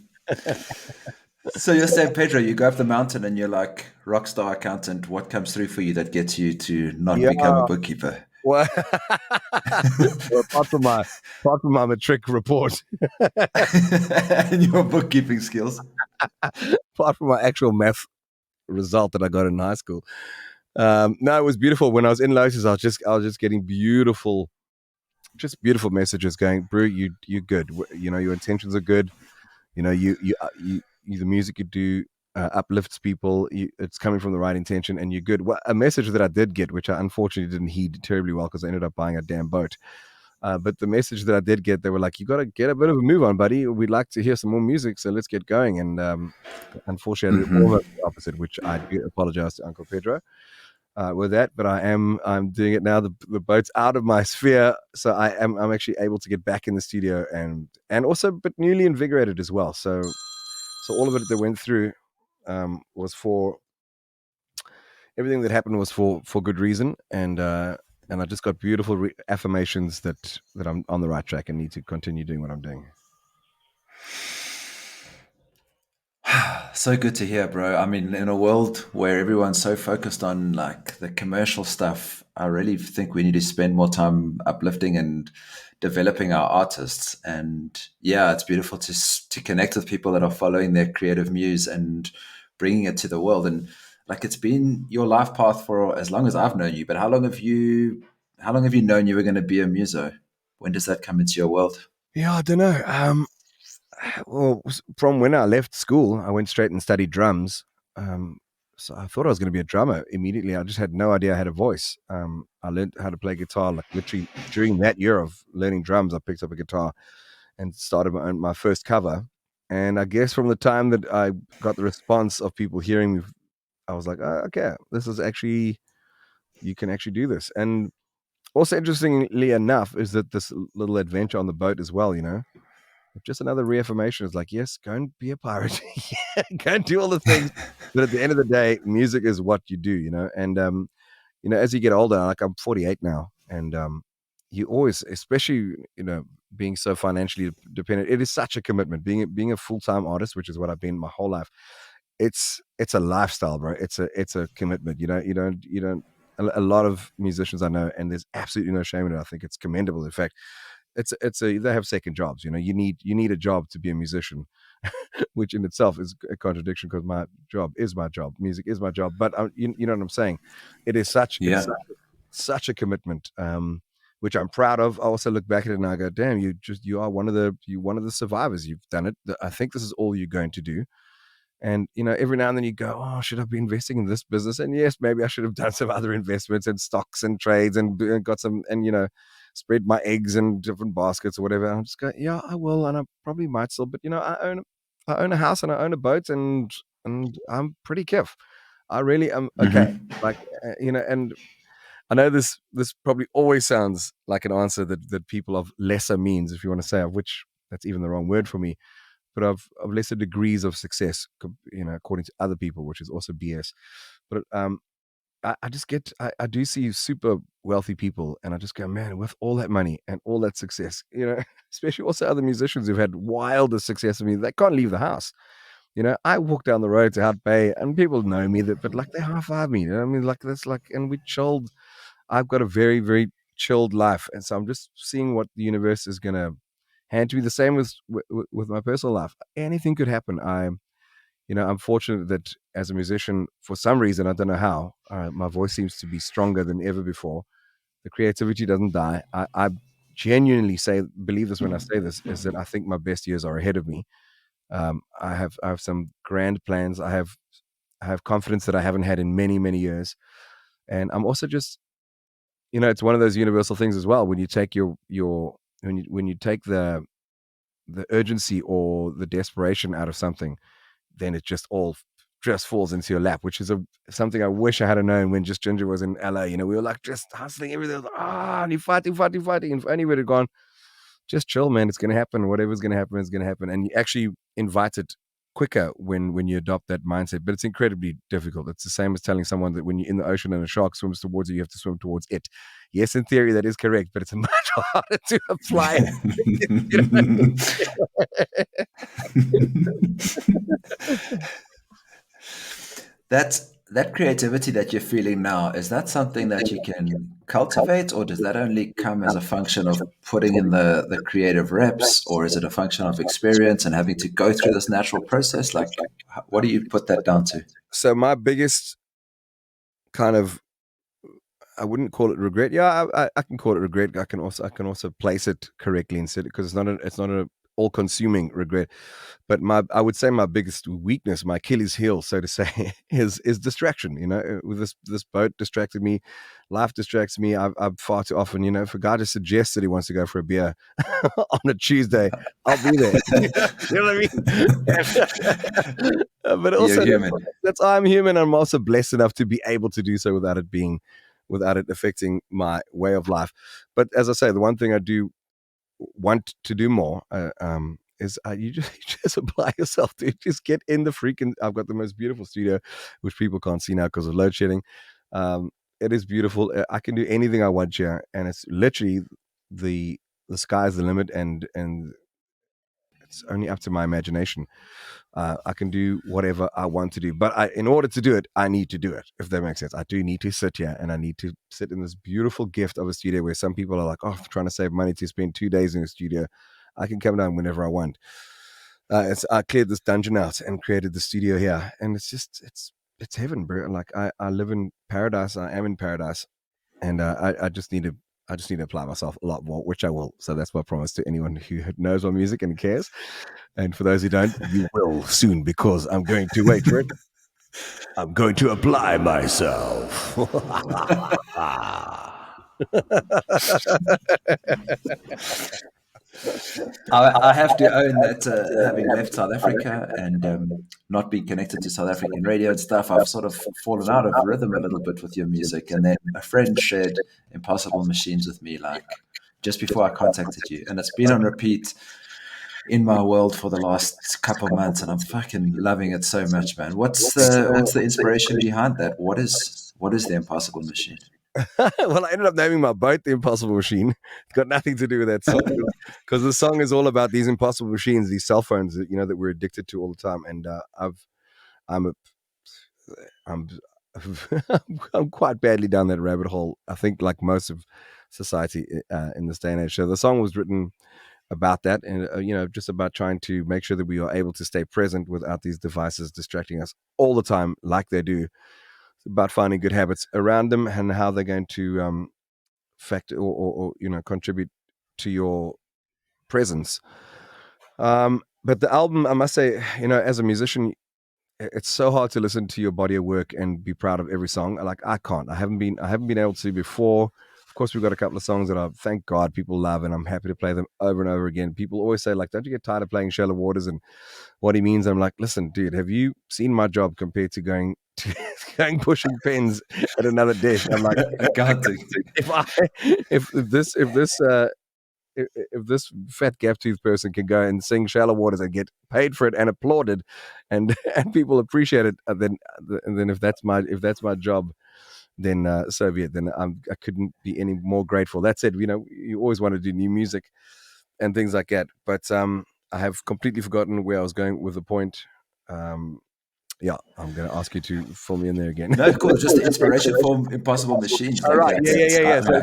Speaker 1: So you're saying, Pedro, you go up the mountain and you're like rock star accountant. What comes through for you that gets you to not
Speaker 2: Yeah.
Speaker 1: become a bookkeeper?
Speaker 2: Well, well, apart from my matric report,
Speaker 1: And your bookkeeping skills.
Speaker 2: apart from my actual math result that I got in high school, no, it was beautiful. When I was in Lotus, I was just getting beautiful messages going, "Bro, you're good. Your intentions are good. The music you do uplifts people. It's coming from the right intention, and you're good." Well, a message that I did get, which I unfortunately didn't heed terribly well because I ended up buying a damn boat. But the message that I did get, they were like, "You got to get a bit of a move on, buddy. We'd like to hear some more music, so let's get going." And unfortunately, I did almost
Speaker 1: Mm-hmm.
Speaker 2: the opposite, which I do apologize to Uncle Pedro with that. But I'm doing it now. The boat's out of my sphere, so I'm actually able to get back in the studio and also but newly invigorated as well. So all of it that went through was for everything that happened was for good reason, and I just got beautiful affirmations that I'm on the right track and need to continue doing what I'm doing.
Speaker 1: So good to hear, bro. I mean, in a world where everyone's so focused on like the commercial stuff, I really think we need to spend more time uplifting and developing our artists. And yeah, it's beautiful to connect with people that are following their creative muse and bringing it to the world. And like it's been your life path for as long as I've known you. But how long have you known you were going to be a muso? When does that come into your world?
Speaker 2: Yeah, I don't know. Well, from when I left school, I went straight and studied drums. Um, so I thought I was going to be a drummer immediately. I just had no idea I had a voice. I learned how to play guitar like literally during that year of learning drums. I picked up a guitar and started my first cover. And I guess from the time that I got the response of people hearing me, I was like, oh, okay, this is actually, you can actually do this. And also, interestingly enough, is that this little adventure on the boat as well, just another reaffirmation is like, yes, go and be a pirate. Yeah, go and do all the things. But at the end of the day, music is what you do, And, as you get older, like I'm 48 now, and you always, especially, being so financially dependent, it is such a commitment. Being a full-time artist, which is what I've been my whole life, it's a lifestyle, bro. It's a commitment. You don't. A lot of musicians I know, and there's absolutely no shame in it. I think it's commendable. In fact, they have second jobs. You need a job to be a musician, which in itself is a contradiction because my job is my job, music is my job. But you know what I'm saying? It's
Speaker 1: Yeah.
Speaker 2: such a commitment, which I'm proud of. I also look back at it and I go, damn, you are one of the survivors. You've done it. I think this is all you're going to do. And every now and then you go, oh, should I be investing in this business? And yes, maybe I should have done some other investments and stocks and trades and got some and spread my eggs in different baskets or whatever. And I'm just going, yeah, I will, and I probably might still. But I own a house and I own a boat, and I'm pretty kiff. I really am okay.
Speaker 1: Mm-hmm.
Speaker 2: Like and I know this probably always sounds like an answer that people of lesser means, if you want to say, of which that's even the wrong word for me, but of lesser degrees of success, according to other people, which is also BS. But I just I do see super wealthy people, and I just go, man, with all that money and all that success, especially also other musicians who've had wilder success than me, they can't leave the house. I walk down the road to Hart Bay, and people know me but like they high five me. I mean, like that's like, and we chilled. I've got a very, very chilled life, and so I'm just seeing what the universe is gonna hand to me. The same with my personal life. Anything could happen. I'm fortunate that as a musician, for some reason, I don't know how, my voice seems to be stronger than ever before. The creativity doesn't die. I genuinely believe this when I say this, is that I think my best years are ahead of me. I have some grand plans. I have confidence that I haven't had in many, many years. And I'm also just, it's one of those universal things as well. When you take when you take the urgency or the desperation out of something, then it just all just falls into your lap, which is something I wish I had known when Just Jinjer was in LA. We were like just hustling everything. And you fighting. And if anybody had gone, just chill, man. It's going to happen. Whatever's going to happen is going to happen. And you actually invite it quicker when you adopt that mindset. But it's incredibly difficult. It's the same as telling someone that when you're in the ocean and a shark swims towards you, you have to swim towards it. Yes, in theory, that is correct, but it's much harder to apply.
Speaker 1: That creativity that you're feeling now, is that something that you can cultivate, or does that only come as a function of putting in the creative reps, or is it a function of experience and having to go through this natural process? Like, what do you put that down to?
Speaker 2: So my biggest kind of, I wouldn't call it regret. Yeah, I can call it regret. I can also place it correctly and set it, because it's not a all-consuming regret. But I would say my biggest weakness, my Achilles heel, so to say, is distraction. With this boat distracted me, life distracts me. I've far too often, if a guy just suggests that he wants to go for a beer on a Tuesday, I'll be there. You know what I mean? But also, I'm human. I'm also blessed enough to be able to do so without it affecting my way of life. But as I say, the one thing I do want to do more is you just apply yourself to just get in the freaking. I've got the most beautiful studio, which people can't see now because of load shedding. It is beautiful. I can do anything I want here, and it's literally the sky's the limit, and it's only up to my imagination. I can do whatever I want to do, but in order to do it, I need to do it, if that makes sense. I do need to sit here, and I need to sit in this beautiful gift of a studio where some people are like, oh, I'm trying to save money to spend 2 days in a studio. I can come down whenever I want. I cleared this dungeon out and created the studio here, and it's heaven, bro. Like I live in paradise. I am in paradise, and I just need to apply myself a lot more, which I will. So that's my promise to anyone who knows my music and cares. And for those who don't, you will soon, because I'm going to wait for it. I'm going to apply myself.
Speaker 1: I have to own that, having left South Africa and not being connected to South African radio and stuff, I've sort of fallen out of rhythm a little bit with your music. And then a friend shared Impossible Machines with me, like just before I contacted you, and it's been on repeat in my world for the last couple of months, and I'm fucking loving it so much, man. What's the inspiration behind that? What is the Impossible Machine?
Speaker 2: Well, I ended up naming my boat The Impossible Machine. It's got nothing to do with that song, because the song is all about these impossible machines, these cell phones that that we're addicted to all the time. And I'm quite badly down that rabbit hole, I think, like most of society in this day and age. So the song was written about that, and just about trying to make sure that we are able to stay present without these devices distracting us all the time like they do. It's about finding good habits around them and how they're going to factor or contribute to your presence. But the album, I must say, as a musician, it's so hard to listen to your body of work and be proud of every song. Like, I can't. I haven't been able to before. Of course, we've got a couple of songs that thank God people love, and I'm happy to play them over and over again. People always say, like, don't you get tired of playing Shallow Waters and what he means? I'm like, listen, dude, have you seen my job compared to going pushing pens at another desk? I'm like,
Speaker 1: accounting.
Speaker 2: If this fat gap tooth person can go and sing Shallow Waters and get paid for it and applauded, and people appreciate it, then if that's my job, then so be it. Then I couldn't be any more grateful. That said, you always want to do new music and things like that. But I have completely forgotten where I was going with the point. Yeah, I'm going to ask you to fill me in there again.
Speaker 1: No, cool. Just the inspiration for Impossible Machines.
Speaker 2: All right. Yeah. So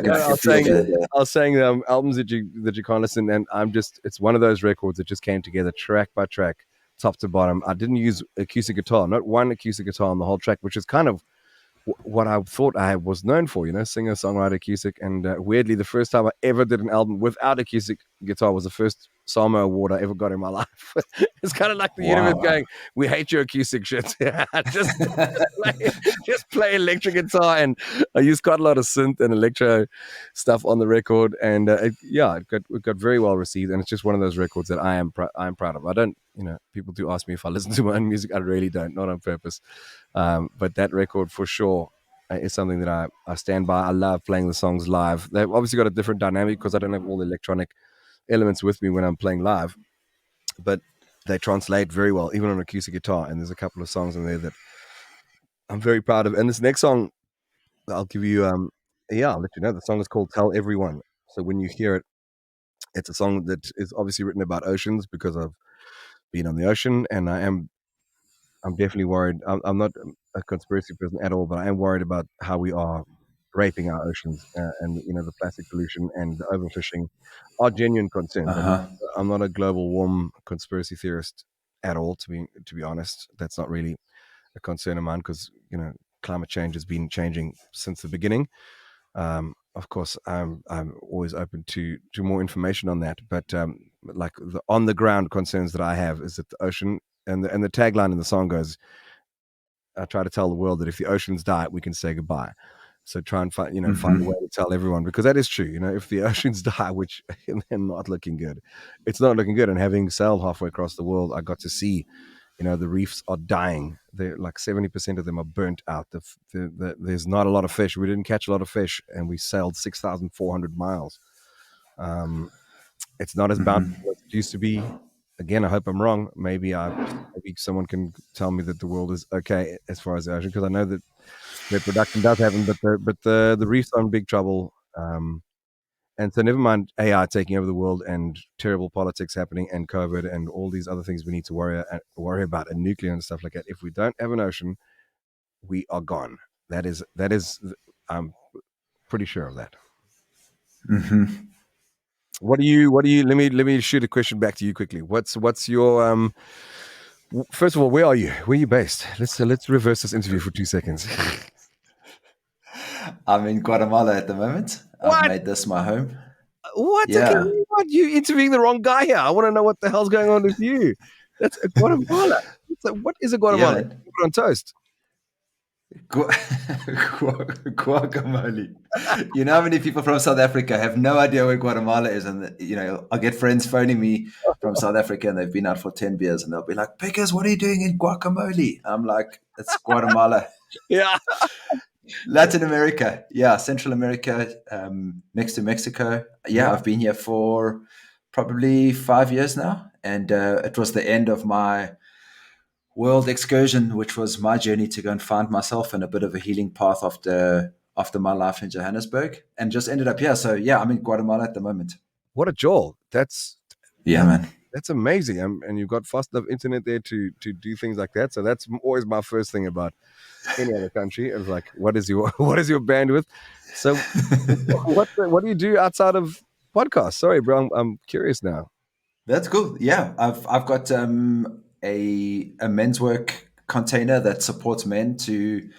Speaker 2: I was saying albums that you can't listen, and it's one of those records that just came together track by track, top to bottom. I didn't use acoustic guitar, not one acoustic guitar on the whole track, which is kind of what I thought I was known for, singer, songwriter, acoustic. And weirdly, the first time I ever did an album without acoustic guitar was the first Salmo award I ever got in my life. It's kind of like the universe
Speaker 1: Wow.
Speaker 2: going, "We hate your acoustic shit. just play, just play electric guitar." And I used quite a lot of synth and electro stuff on the record, and it got very well received. And it's just one of those records that I'm proud of. I don't, people do ask me if I listen to my own music. I really don't, not on purpose. But that record for sure is something that I stand by. I love playing the songs live. They've obviously got a different dynamic because I don't have all the electronic elements with me when I'm playing live, but they translate very well, even on acoustic guitar. And there's a couple of songs in there that I'm very proud of. And this next song, I'll give you, I'll let you know. The song is called "Tell Everyone." So when you hear it, it's a song that is obviously written about oceans because I've been on the ocean, and I'm definitely worried. I'm not a conspiracy person at all, but I am worried about how we are raping our oceans, and the plastic pollution and the overfishing are genuine concerns.
Speaker 1: Uh-huh.
Speaker 2: I'm not a global warm conspiracy theorist at all. To be honest, that's not really a concern of mine because climate change has been changing since the beginning. Of course, I'm always open to more information on that, but like the on the ground concerns that I have is that the ocean and the tagline in the song goes, I try to tell the world that if the oceans die, we can say goodbye. So try and find a way
Speaker 1: Mm-hmm.
Speaker 2: to tell everyone, because that is true. If the oceans die, which they're not looking good, it's not looking good. And having sailed halfway across the world, I got to see, the reefs are dying. They're like 70% of them are burnt out. There's not a lot of fish. We didn't catch a lot of fish, and we sailed 6,400 miles. Um, it's not as
Speaker 1: Mm-hmm.
Speaker 2: bountiful as it used to be. Again, I hope I'm wrong. Maybe someone can tell me that the world is okay as far as the ocean, because I know that reproduction does happen, but the reefs are in big trouble. And so never mind AI taking over the world and terrible politics happening and COVID and all these other things we need to worry about, and nuclear and stuff like that. If we don't have an ocean, we are gone. That is I'm pretty sure of that.
Speaker 1: Mm-hmm.
Speaker 2: What do you let me shoot a question back to you quickly. What's your first of all, where are you? Where are you based? Let's reverse this interview for 2 seconds.
Speaker 1: I'm in Guatemala at the moment. I've
Speaker 2: What?
Speaker 1: made this my home.
Speaker 2: What? Okay,
Speaker 1: Yeah.
Speaker 2: what? You interviewing the wrong guy here. I want to know what the hell's going on with you. That's a Guatemala. What is a
Speaker 1: Yeah,
Speaker 2: Guatemala?
Speaker 1: man.
Speaker 2: Put on toast.
Speaker 1: Gu- Guacamole. You know how many people from South Africa have no idea where Guatemala is, and I'll get friends phoning me from South Africa, and they've been out for 10 beers, and they'll be like, "Pickers, what are you doing in guacamole?" I'm like, "It's Guatemala,
Speaker 2: Yeah.
Speaker 1: Latin America, yeah, Central America, next to Mexico. Yeah,
Speaker 2: Yeah.
Speaker 1: I've been here for probably 5 years now, and it was the end of my world excursion, which was my journey to go and find myself and a bit of a healing path after my life in Johannesburg, and just ended up here. So yeah, I'm in Guatemala at the moment.
Speaker 2: What a jolt.
Speaker 1: Yeah,
Speaker 2: That's
Speaker 1: man.
Speaker 2: that's amazing. And you've got fast enough internet there to do things like that. So that's always my first thing about any other country. It was like, what is your what is your bandwidth? So what do you do outside of podcasts? Sorry, bro. I'm curious now.
Speaker 1: That's cool. Yeah, I've got a men's work container that supports men to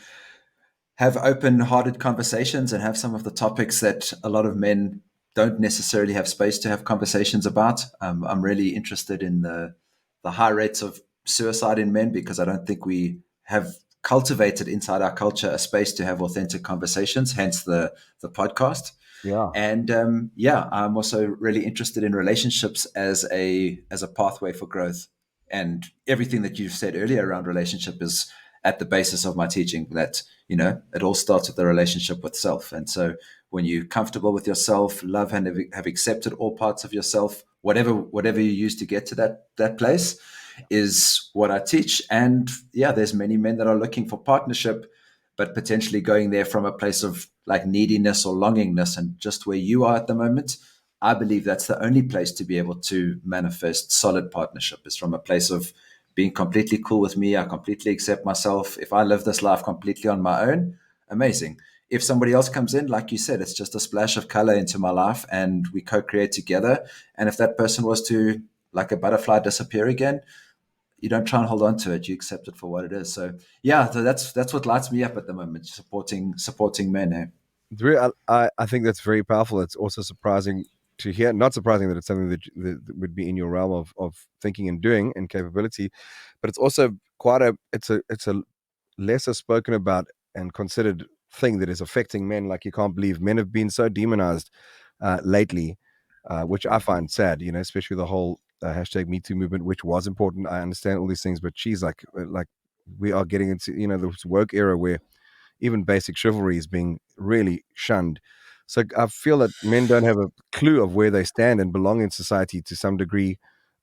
Speaker 1: have open-hearted conversations and have some of the topics that a lot of men don't necessarily have space to have conversations about. I'm really interested in the high rates of suicide in men because I don't think we have cultivated inside our culture a space to have authentic conversations. Hence the podcast.
Speaker 2: Yeah.
Speaker 1: And yeah, I'm also really interested in relationships as a pathway for growth. And everything that you've said earlier around relationship is at the basis of my teaching. That it all starts with the relationship with self. And so when you're comfortable with yourself, love and have accepted all parts of yourself, whatever you use to get to that place, is what I teach. And yeah, there's many men that are looking for partnership, but potentially going there from a place of like neediness or longingness. And just where you are at the moment, I believe that's the only place to be able to manifest solid partnership, is from a place of being completely cool with me. I completely accept myself. If I live this life completely on my own, amazing. If somebody else comes in, like you said, it's just a splash of color into my life and we co-create together. And if that person was to, like a butterfly, disappear again, you don't try and hold on to it. You accept it for what it is. So yeah, so that's what lights me up at the moment, supporting men. Eh?
Speaker 2: I think that's very powerful. It's also surprising. to hear. Not surprising that it's something that would be in your realm of thinking and doing and capability, but it's also quite a lesser spoken about and considered thing that is affecting men. Like, you can't believe men have been so demonized lately, which I find sad. Especially the whole hashtag Me Too movement, which was important. I understand all these things, but geez, like we are getting into this woke era where even basic chivalry is being really shunned. So I feel that men don't have a clue of where they stand and belong in society to some degree.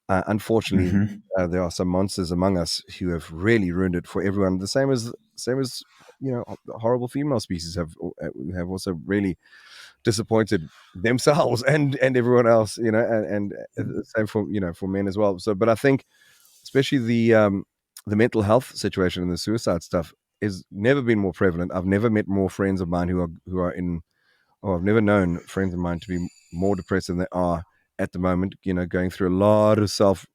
Speaker 2: Unfortunately,
Speaker 1: Mm-hmm.
Speaker 2: there are some monsters among us who have really ruined it for everyone. The same as horrible female species have also really disappointed themselves and everyone else. And the same for men as well. So, but I think especially the mental health situation and the suicide stuff has never been more prevalent. I've never met more friends of mine who are in, or I've never known friends of mine to be more depressed than they are at the moment. Going through a lot of self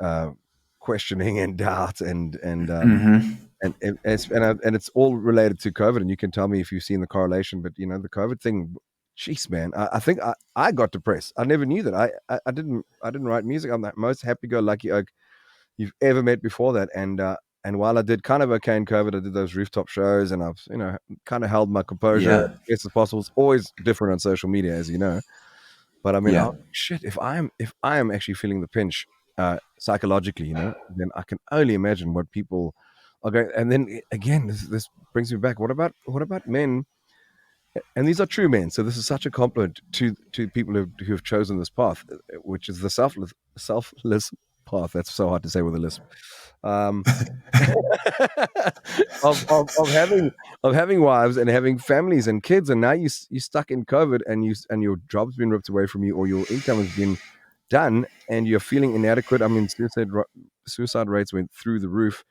Speaker 2: uh, questioning and doubt
Speaker 1: Mm-hmm.
Speaker 2: and it's all related to COVID. And you can tell me if you've seen the correlation, but the COVID thing. Jeez, man, I think I got depressed. I never knew that. I didn't write music. I'm the most happy-go-lucky oak you've ever met before that. And while I did kind of okay in COVID, I did those rooftop shows, and I've kind of held my composure
Speaker 1: Yeah.
Speaker 2: as best as possible. It's always different on social media, as you know. But I mean,
Speaker 1: Yeah.
Speaker 2: oh shit, if I am actually feeling the pinch psychologically, then I can only imagine what people are going. And then again, this brings me back. What about men? And these are true men. So this is such a compliment to people who have chosen this path, which is the selfless path. That's so hard to say with a lisp. Um, of having wives and having families and kids, and now you stuck in COVID, and your job's been ripped away from you, or your income has been done, and you're feeling inadequate. I mean, suicide rates went through the roof,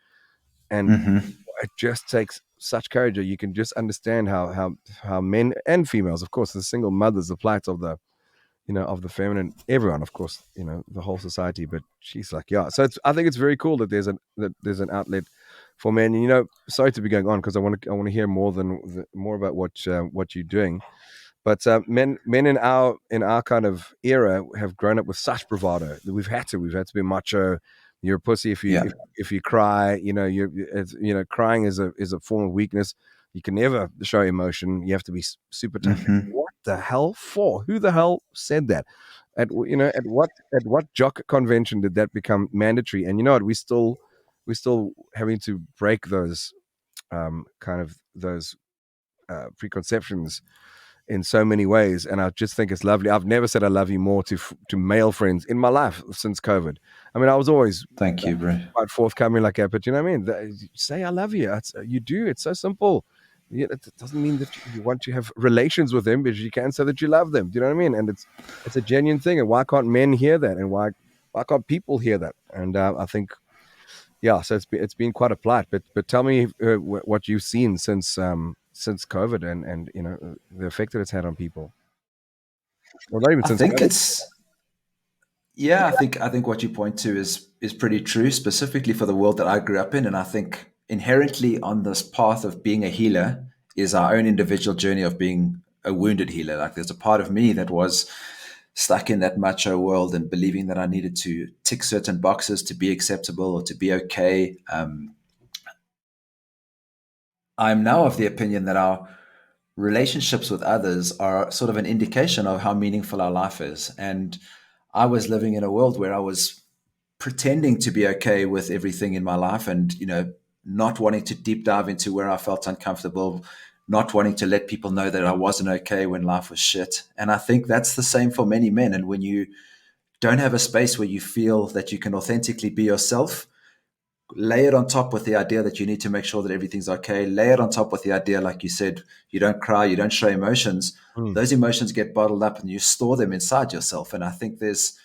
Speaker 2: and
Speaker 1: Mm-hmm.
Speaker 2: it just takes such courage. You can just understand how men and females, of course, the single mothers, the plight of the feminine, everyone, of course, the whole society. But she's like, yeah. So I think it's very cool that there's an outlet for men. And, sorry to be going on, because I want to hear more about what you're doing. But men in our kind of era have grown up with such bravado that we've had to be macho. You're a pussy if you
Speaker 1: Yeah.
Speaker 2: if you cry. Crying is a form of weakness. You can never show emotion. You have to be super tough.
Speaker 1: Mm-hmm.
Speaker 2: What the hell for? Who the hell said that? At what jock convention did that become mandatory? And you know what? We still having to break those kind of those preconceptions in so many ways. And I just think it's lovely. I've never said I love you more to male friends in my life since COVID. I mean, I was always
Speaker 1: Thank you, bro.
Speaker 2: quite forthcoming like that, but you know what I mean? Say I love you. You do. It's so simple. It doesn't mean that you want to have relations with them, but you can say that you love them. Do you know what I mean? And it's a genuine thing. And why can't men hear that? And why can't people hear that? And I think, yeah, so it's been quite a plight. But tell me what you've seen since COVID and the effect that it's had on people. Well, not even
Speaker 1: I
Speaker 2: since
Speaker 1: think
Speaker 2: COVID.
Speaker 1: it's Yeah, I think what you point to is pretty true, specifically for the world that I grew up in. And I think inherently on this path of being a healer is our own individual journey of being a wounded healer. Like there's a part of me that was stuck in that macho world and believing that I needed to tick certain boxes to be acceptable or to be okay. I'm now of the opinion that our relationships with others are sort of an indication of how meaningful our life is. And I was living in a world where I was pretending to be okay with everything in my life and, not wanting to deep dive into where I felt uncomfortable, not wanting to let people know that I wasn't okay when life was shit. And I think that's the same for many men. And when you don't have a space where you feel that you can authentically be yourself, lay it on top with the idea that you need to make sure that everything's okay. Lay it on top with the idea, like you said, you don't cry, you don't show emotions.
Speaker 2: Mm.
Speaker 1: Those emotions get bottled up and you store them inside yourself. And I think there's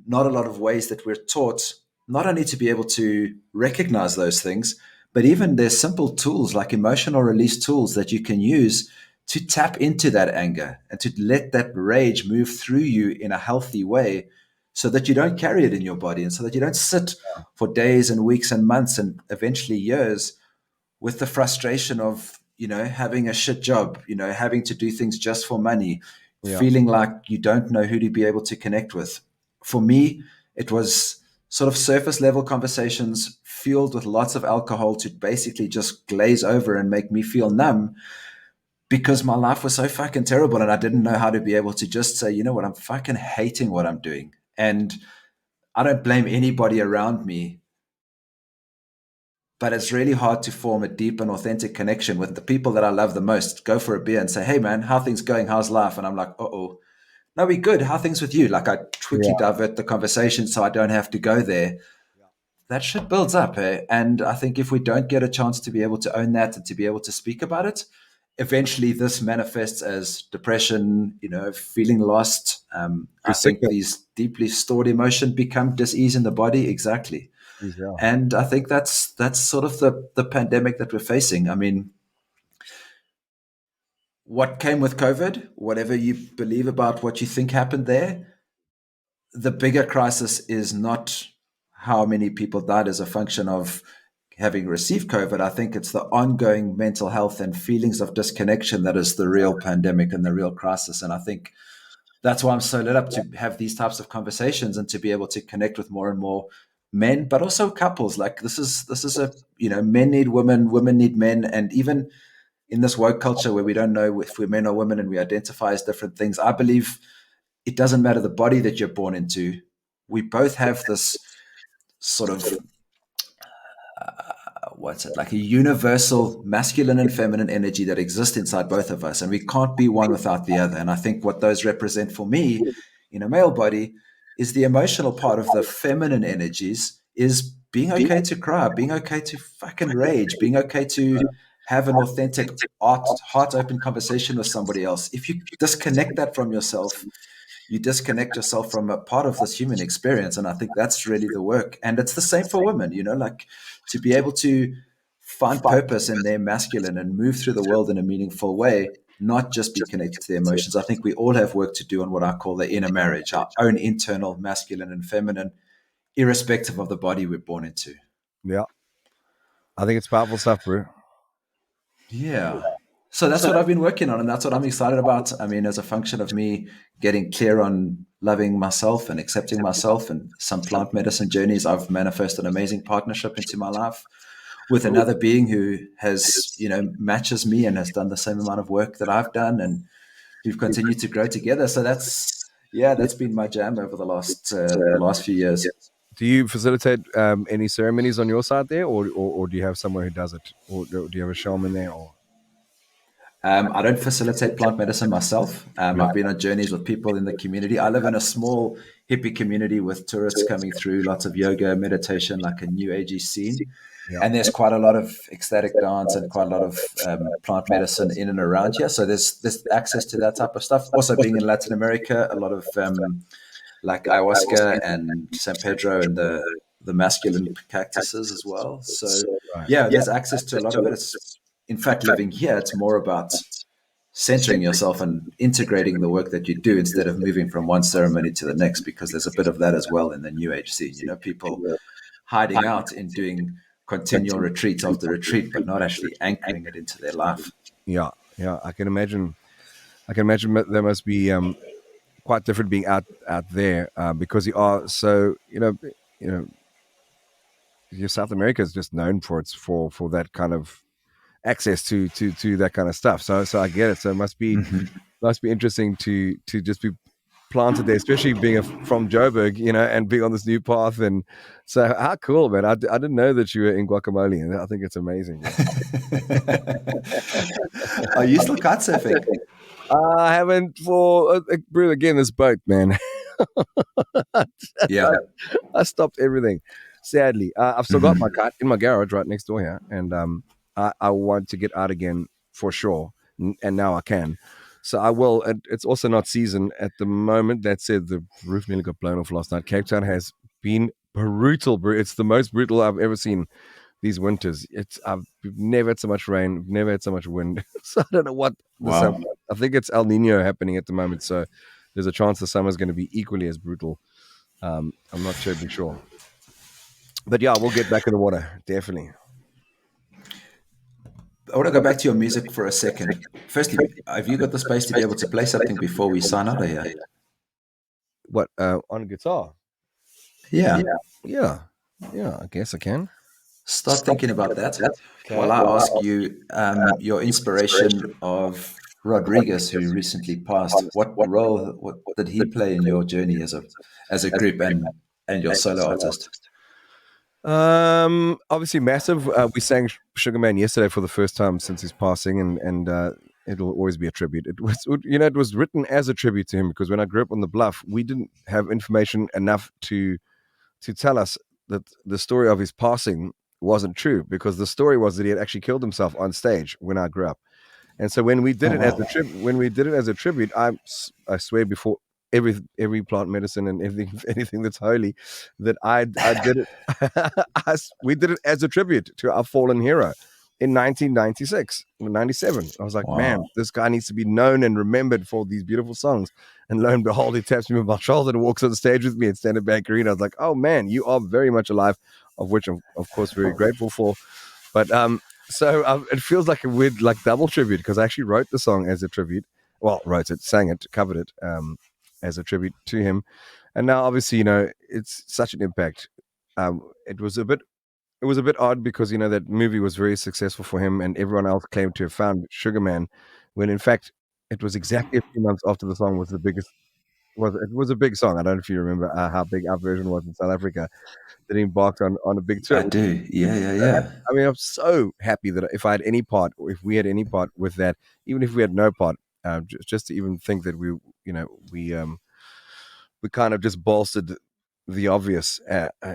Speaker 1: not a lot of ways that we're taught not only to be able to recognize those things, but even there's simple tools like emotional release tools that you can use to tap into that anger and to let that rage move through you in a healthy way so that you don't carry it in your body and so that you don't sit for days and weeks and months and eventually years with the frustration of having a shit job, having to do things just for money,
Speaker 2: Yeah.
Speaker 1: feeling like you don't know who to be able to connect with. For me, it was sort of surface level conversations fueled with lots of alcohol to basically just glaze over and make me feel numb because my life was so fucking terrible and I didn't know how to be able to just say, you know what, I'm fucking hating what I'm doing. And I don't blame anybody around me, but it's really hard to form a deep and authentic connection with the people that I love the most. Go for a beer and say, hey man, how things going? How's life? And I'm like, oh, no, we good. How things with you? Like I quickly
Speaker 2: Yeah.
Speaker 1: divert the conversation so I don't have to go there. That shit builds up. And I think if we don't get a chance to be able to own that and to be able to speak about it, eventually this manifests as depression, feeling lost. I
Speaker 2: You're
Speaker 1: think
Speaker 2: sick.
Speaker 1: these deeply stored emotions become dis-ease in the body. Exactly.
Speaker 2: Yeah.
Speaker 1: And I think that's sort of the pandemic that we're facing. I mean, what came with COVID, whatever you believe about what you think happened there, the bigger crisis is not how many people died as a function of having received COVID. I think it's the ongoing mental health and feelings of disconnection that is the real pandemic and the real crisis. And I think that's why I'm so lit up to have these types of conversations and to be able to connect with more and more men, but also couples. Like this is a men need women, women need men, and even in this woke culture where we don't know if we're men or women and we identify as different things, I believe it doesn't matter the body that you're born into. We both have this sort of what's it like a universal masculine and feminine energy that exists inside both of us, and we can't be one without the other. And I think what those represent for me in a male body is the emotional part of the feminine energies is being okay to cry, being okay to fucking rage, being okay to have an authentic heart open conversation with somebody else. If you disconnect that from yourself, you disconnect yourself from a part of this human experience. And I think that's really the work. And it's the same for women, like to be able to find purpose in their masculine and move through the world in a meaningful way, not just be connected to their emotions. I think we all have work to do on what I call the inner marriage, our own internal masculine and feminine, irrespective of the body we're born into.
Speaker 2: Yeah. I think it's powerful stuff, bro.
Speaker 1: Yeah. So that's what I've been working on, and that's what I'm excited about. I mean, as a function of me getting clear on loving myself and accepting myself and some plant medicine journeys, I've manifested an amazing partnership into my life with another being who has, matches me and has done the same amount of work that I've done, and we've continued to grow together. So that's been my jam over the last few years.
Speaker 2: Do you facilitate any ceremonies on your side there, or do you have someone who does it, or do you have a shaman there? Or
Speaker 1: I don't facilitate plant medicine myself. I've been on journeys with people in the community. I live in a small hippie community with tourists coming through, lots of yoga, meditation, like a new agey scene.
Speaker 2: yeah,
Speaker 1: And there's quite a lot of ecstatic dance and quite a lot of plant medicine in and around here. So there's access to that type of stuff. Also, being in Latin America, a lot of like ayahuasca and San Pedro and the masculine cactuses as well. So
Speaker 2: right,
Speaker 1: yeah, there's access to a lot of it. It's in fact living here. It's more about centering yourself and integrating the work that you do instead of moving from one ceremony to the next, because there's a bit of that as well in the new age scene. People hiding out and doing continual retreat after retreat, but not actually anchoring it into their life.
Speaker 2: yeah, yeah. I can imagine. There must be quite different being out there because you are so you know your South America is just known for its for that kind of access to that kind of stuff. So I get it. So it
Speaker 1: Mm-hmm.
Speaker 2: must be interesting to just be planted there, especially being from Joburg, and being on this new path. And so how cool, man. I didn't know that you were in guacamole, and I think it's amazing, man.
Speaker 1: Are you still kite surfing?
Speaker 2: I haven't for bro, again this boat, man. I,
Speaker 1: Yeah.
Speaker 2: I stopped everything. Sadly, I've still got my
Speaker 1: Mm-hmm.
Speaker 2: kite in my garage right next door here, and I want to get out again for sure, and now I can. So I will. And it's also not season at the moment. That said, the roof nearly got blown off last night. Cape Town has been brutal, bro. It's the most brutal I've ever seen these winters. I've never had so much rain, never had so much wind. So I don't know what the summer.
Speaker 1: Wow.
Speaker 2: I think it's El Nino happening at the moment. So there's a chance the summer is going to be equally as brutal. I'm not terribly sure, but yeah, we'll get back in the water definitely.
Speaker 1: I want to go back to your music for a second. Firstly, have you got the space to be able to play something before we sign out of here?
Speaker 2: What on guitar?
Speaker 1: Yeah.
Speaker 2: Yeah, yeah. I guess I can.
Speaker 1: Start thinking about that while
Speaker 2: Okay.
Speaker 1: I ask you your inspiration of Rodriguez, who recently passed. What did he play in your journey as a group and your solo artist?
Speaker 2: Obviously massive. We sang Sugar Man yesterday for the first time since his passing, and it'll always be a tribute. It was, it was written as a tribute to him because when I grew up on the Bluff, we didn't have information enough to tell us that the story of his passing wasn't true, because the story was that he had actually killed himself on stage when I grew up. And so when we did
Speaker 1: Oh
Speaker 2: it as
Speaker 1: wow!
Speaker 2: a tribute, I swear before every plant medicine and everything anything that's holy, that I did it. We did it as a tribute to our fallen hero in 1996, 97. I was like,
Speaker 1: Wow!
Speaker 2: man, this guy needs to be known and remembered for these beautiful songs. And lo and behold, he taps me on my shoulder and walks on stage with me at Stand Up Bank Arena. I was like, oh man, you are very much alive, of which I'm of course very grateful for. But it feels like a weird, like double tribute, because I actually wrote the song as a tribute. Well, wrote it, sang it, covered it as a tribute to him. And now, obviously, it's such an impact. It was a bit, it was a bit odd because that movie was very successful for him, and everyone else claimed to have found Sugar Man, when in fact it was exactly a few months after the song was the biggest. It was a big song. I don't know if you remember how big our version was in South Africa. That he embarked on a big
Speaker 1: I
Speaker 2: tour.
Speaker 1: do. Yeah, yeah,
Speaker 2: So
Speaker 1: yeah.
Speaker 2: I mean, I'm so happy that if I had any part, or if we had any part with that, even if we had no part, just to even think that we kind of just bolstered the obvious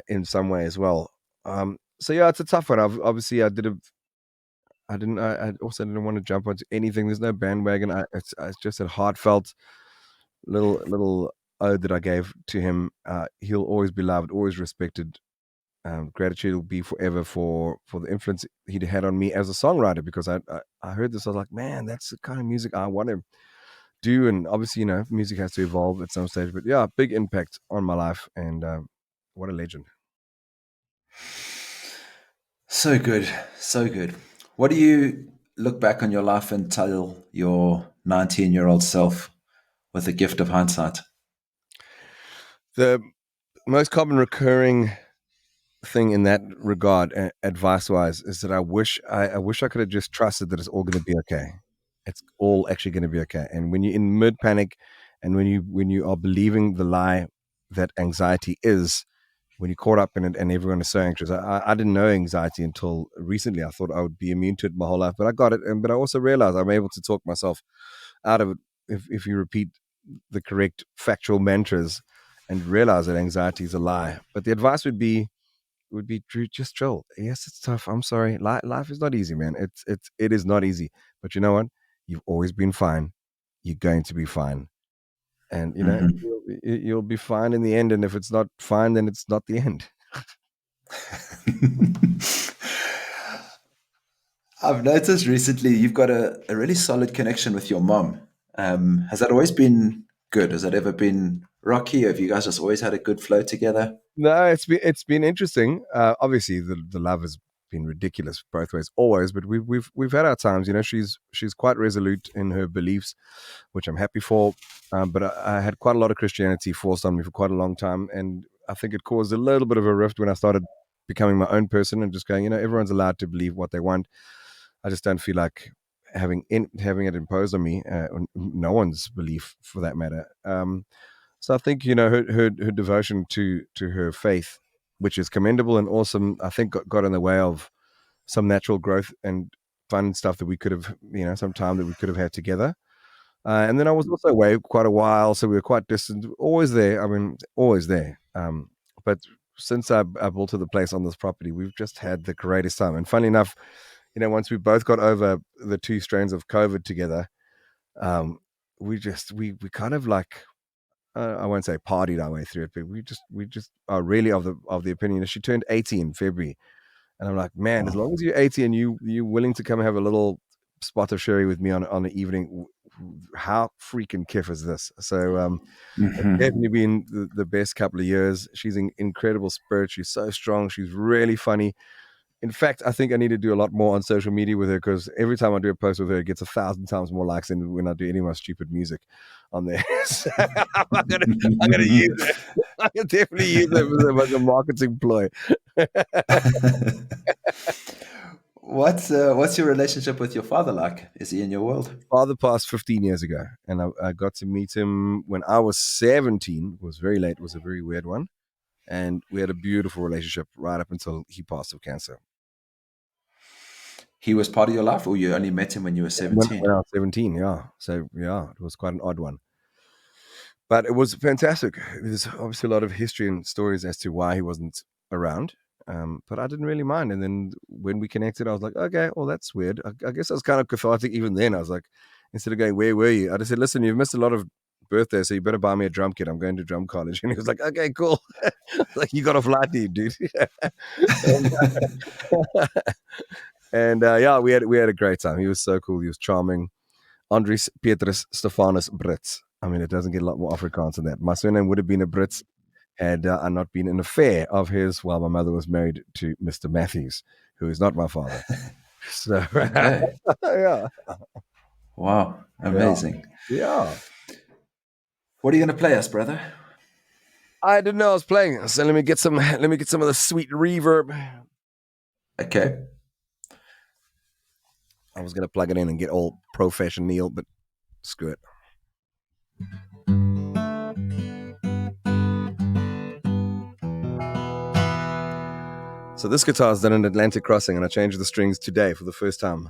Speaker 2: in some way as well. So yeah, it's a tough one. Obviously, I didn't. I also didn't want to jump onto anything. There's no bandwagon. It's just a heartfelt little ode that I gave to him. He'll always be loved, always respected. Gratitude will be forever for the influence he had on me as a songwriter, because I heard this, I was like, man, that's the kind of music I want to do. And obviously, music has to evolve at some stage, but yeah, big impact on my life. And what a legend.
Speaker 1: So good, so good. What do you look back on your life and tell your 19-year-old self with the gift of hindsight?
Speaker 2: The most common recurring thing in that regard, advice wise, is that I wish I could have just trusted that it's all going to be okay. It's all actually going to be okay. And when you're in mid panic, and when you are believing the lie that anxiety is, when you're caught up in it and everyone is so anxious. I didn't know anxiety until recently. I thought I would be immune to it my whole life, but I got it. But I also realized I'm able to talk myself out of it if you repeat the correct factual mantras and realize that anxiety is a lie. But the advice would be just chill. Yes, it's tough. I'm sorry. Life is not easy, man. It is not easy. But you know what? You've always been fine. You're going to be fine, and
Speaker 1: Mhm.
Speaker 2: you'll be fine in the end. And if it's not fine, then it's not the end.
Speaker 1: I've noticed recently you've got a really solid connection with your mom. Has that always been good? Has that ever been rocky? Have you guys just always had a good flow together?
Speaker 2: No, it's been interesting. Obviously, the love has been ridiculous both ways, always. But we've had our times. She's quite resolute in her beliefs, which I'm happy for. But I had quite a lot of Christianity forced on me for quite a long time, and I think it caused a little bit of a rift when I started becoming my own person and just going. Everyone's allowed to believe what they want. I just don't feel like having it imposed on me, or no one's belief for that matter. So I think her devotion to her faith, which is commendable and awesome, I think got in the way of some natural growth and fun stuff that we could have, some time that we could have had together. And then I was also away quite a while, so we were quite distant. Always there, I mean, always there. But since I bought to the place on this property, we've just had the greatest time. And funny enough, once we both got over the two strains of COVID together, um, we kind of like, I won't say partied our way through it, but we just are really of the opinion that she turned 80 in February, and I'm like, man, as
Speaker 1: Wow.
Speaker 2: long as you're 80 and you're willing to come and have a little spot of sherry with me on the evening, how freaking kiff is this? So it's
Speaker 1: Hmm.
Speaker 2: definitely been the best couple of years. She's in incredible spirit. She's so strong. She's really funny. In fact, I think I need to do a lot more on social media with her, because every time I do a post with her, it gets 1,000 times more likes than when I do any of my stupid music on there. So I'm gonna use it. I can definitely use it as a marketing ploy.
Speaker 1: What's your relationship with your father like? Is he in your world?
Speaker 2: Father passed 15 years ago, and I got to meet him when I was 17. It was very late. It was a very weird one. And we had a beautiful relationship right up until he passed of cancer.
Speaker 1: He was part of your life, or you only met him when you were 17?
Speaker 2: When I was 17, yeah. So, yeah, it was quite an odd one. But it was fantastic. There's obviously a lot of history and stories as to why he wasn't around. But I didn't really mind. And then when we connected, I was like, okay, well, that's weird. I guess I was kind of cathartic even then. I was like, instead of going, where were you? I just said, listen, you've missed a lot of birthdays, so you better buy me a drum kit. I'm going to drum college. And he was like, okay, cool. Like, you got a flight leave, dude. And yeah, we had a great time. He was so cool. He was charming. Andries Petrus Stefanus Brits. I mean, it doesn't get a lot more Afrikaans than that. My surname would have been a Brits had I not been an affair of his while my mother was married to Mr. Matthews, who is not my father. So,
Speaker 1: Okay.
Speaker 2: yeah.
Speaker 1: Wow, amazing.
Speaker 2: Yeah.
Speaker 1: What are you going to play us, brother?
Speaker 2: I didn't know I was playing, so let me get some of the sweet reverb.
Speaker 1: Okay.
Speaker 2: I was gonna plug it in and get all professional, but screw it. So this guitar is done in Atlantic Crossing, and I changed the strings today for the first time,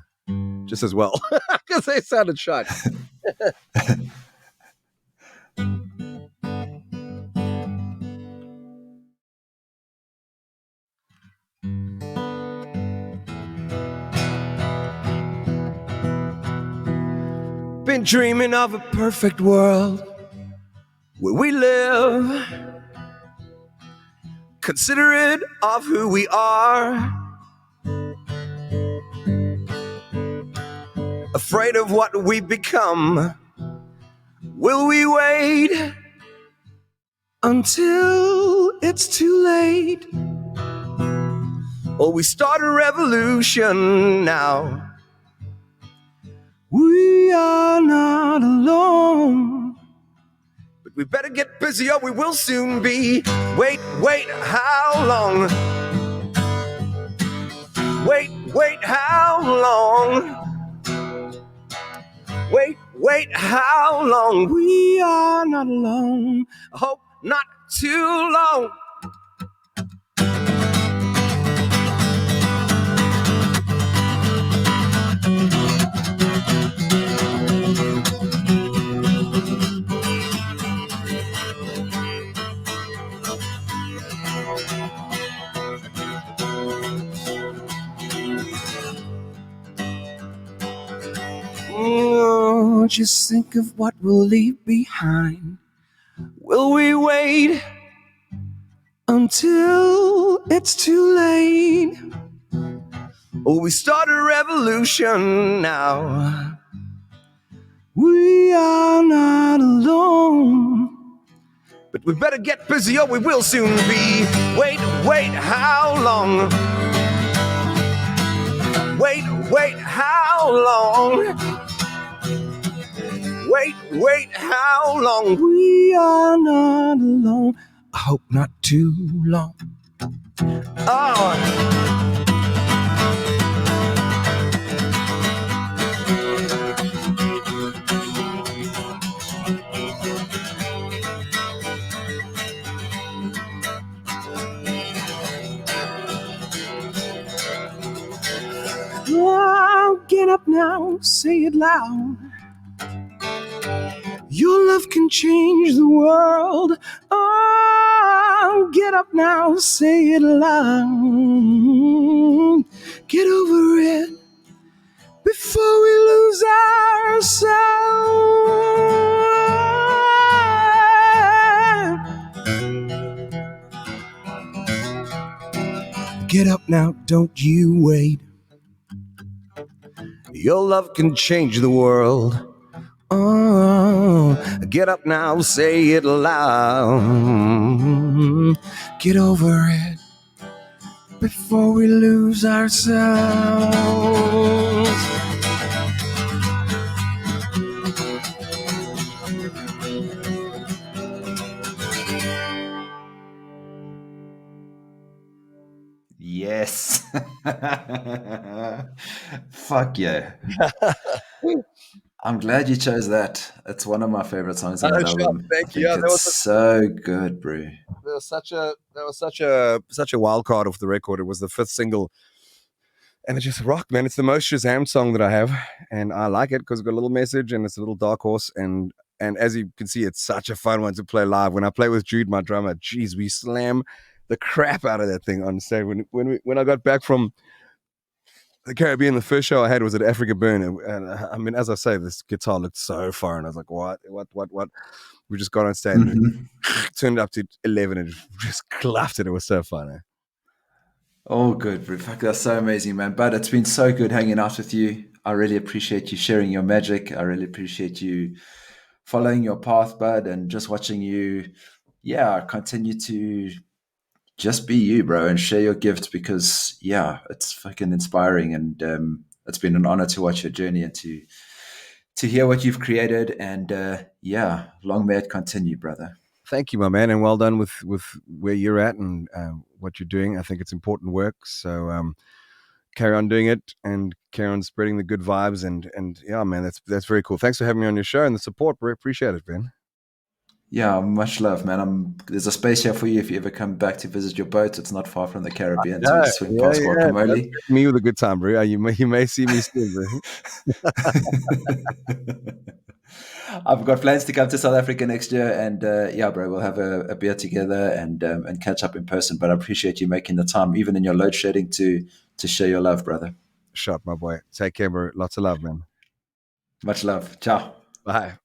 Speaker 2: just as well, because they sounded shite. Been dreaming of a perfect world where we live, considerate of who we are, afraid of what we become. Will we wait until it's too late, or we start a revolution now? We are not alone, but we better get busy or we will soon be. Wait, how long? Wait, how long? Wait, how long? We are not alone. I hope not too long. Oh, just think of what we'll leave behind. Will we wait until it's too late, or we start a revolution now? We are not alone, but we better get busy or we will soon be. Wait, how long? Wait, how long? Wait, how long? We are not alone. I hope not too long. Oh. Oh, get up now, say it loud. Your love can change the world. Oh, get up now, say it loud. Get over it before we lose ourselves. Get up now, don't you wait. Your love can change the world. Oh, get up now, say it loud. Get over it before we lose ourselves.
Speaker 1: Yes. Fuck yeah. I'm glad you chose that. It's one of my favorite songs on
Speaker 2: Oh,
Speaker 1: that
Speaker 2: sure.
Speaker 1: album. I
Speaker 2: Thank you.
Speaker 1: think
Speaker 2: Yeah,
Speaker 1: it's so good, bro.
Speaker 2: there was such a wild card off the record. It was the fifth single, and it's just rock, man. It's the most Shazam song that I have, and I like it because it's got a little message and it's a little dark horse, and as you can see, it's such a fun one to play live. When I play with Jude, my drummer, geez, we slam the crap out of that thing on stage. When I got back from the Caribbean, the first show I had was at Africa Burn, and I mean, as I say, this guitar looked so foreign. I was like, what? We just got on stage and
Speaker 1: Mhm.
Speaker 2: turned it up to 11 and just clapped it. It was so fun. Eh?
Speaker 1: Oh, good, bro. Fuck, that's so amazing, man. But it's been so good hanging out with you. I really appreciate you sharing your magic. I really appreciate you following your path, bud, and just watching you, yeah, continue to just be you, bro, and share your gift because, yeah, it's fucking inspiring. And it's been an honor to watch your journey and to hear what you've created. And yeah, long may it continue, brother.
Speaker 2: Thank you, my man, and well done with where you're at and what you're doing. I think it's important work. So carry on doing it and carry on spreading the good vibes. And yeah, man, that's very cool. Thanks for having me on your show and the support, bro. Appreciate it, man.
Speaker 1: Yeah, much love, man. There's a space here for you if you ever come back to visit your boat. It's not far from the Caribbean to
Speaker 2: Yeah,
Speaker 1: swing
Speaker 2: yeah,
Speaker 1: past
Speaker 2: yeah. That's
Speaker 1: Guacamole.
Speaker 2: me with a good time, bro. You may see me soon, bro.
Speaker 1: I've got plans to come to South Africa next year, and yeah, bro, we'll have a beer together and catch up in person. But I appreciate you making the time, even in your load shedding, to share your love, brother.
Speaker 2: Shot, my boy. Take care, bro. Lots of love, man.
Speaker 1: Much love. Ciao.
Speaker 2: Bye.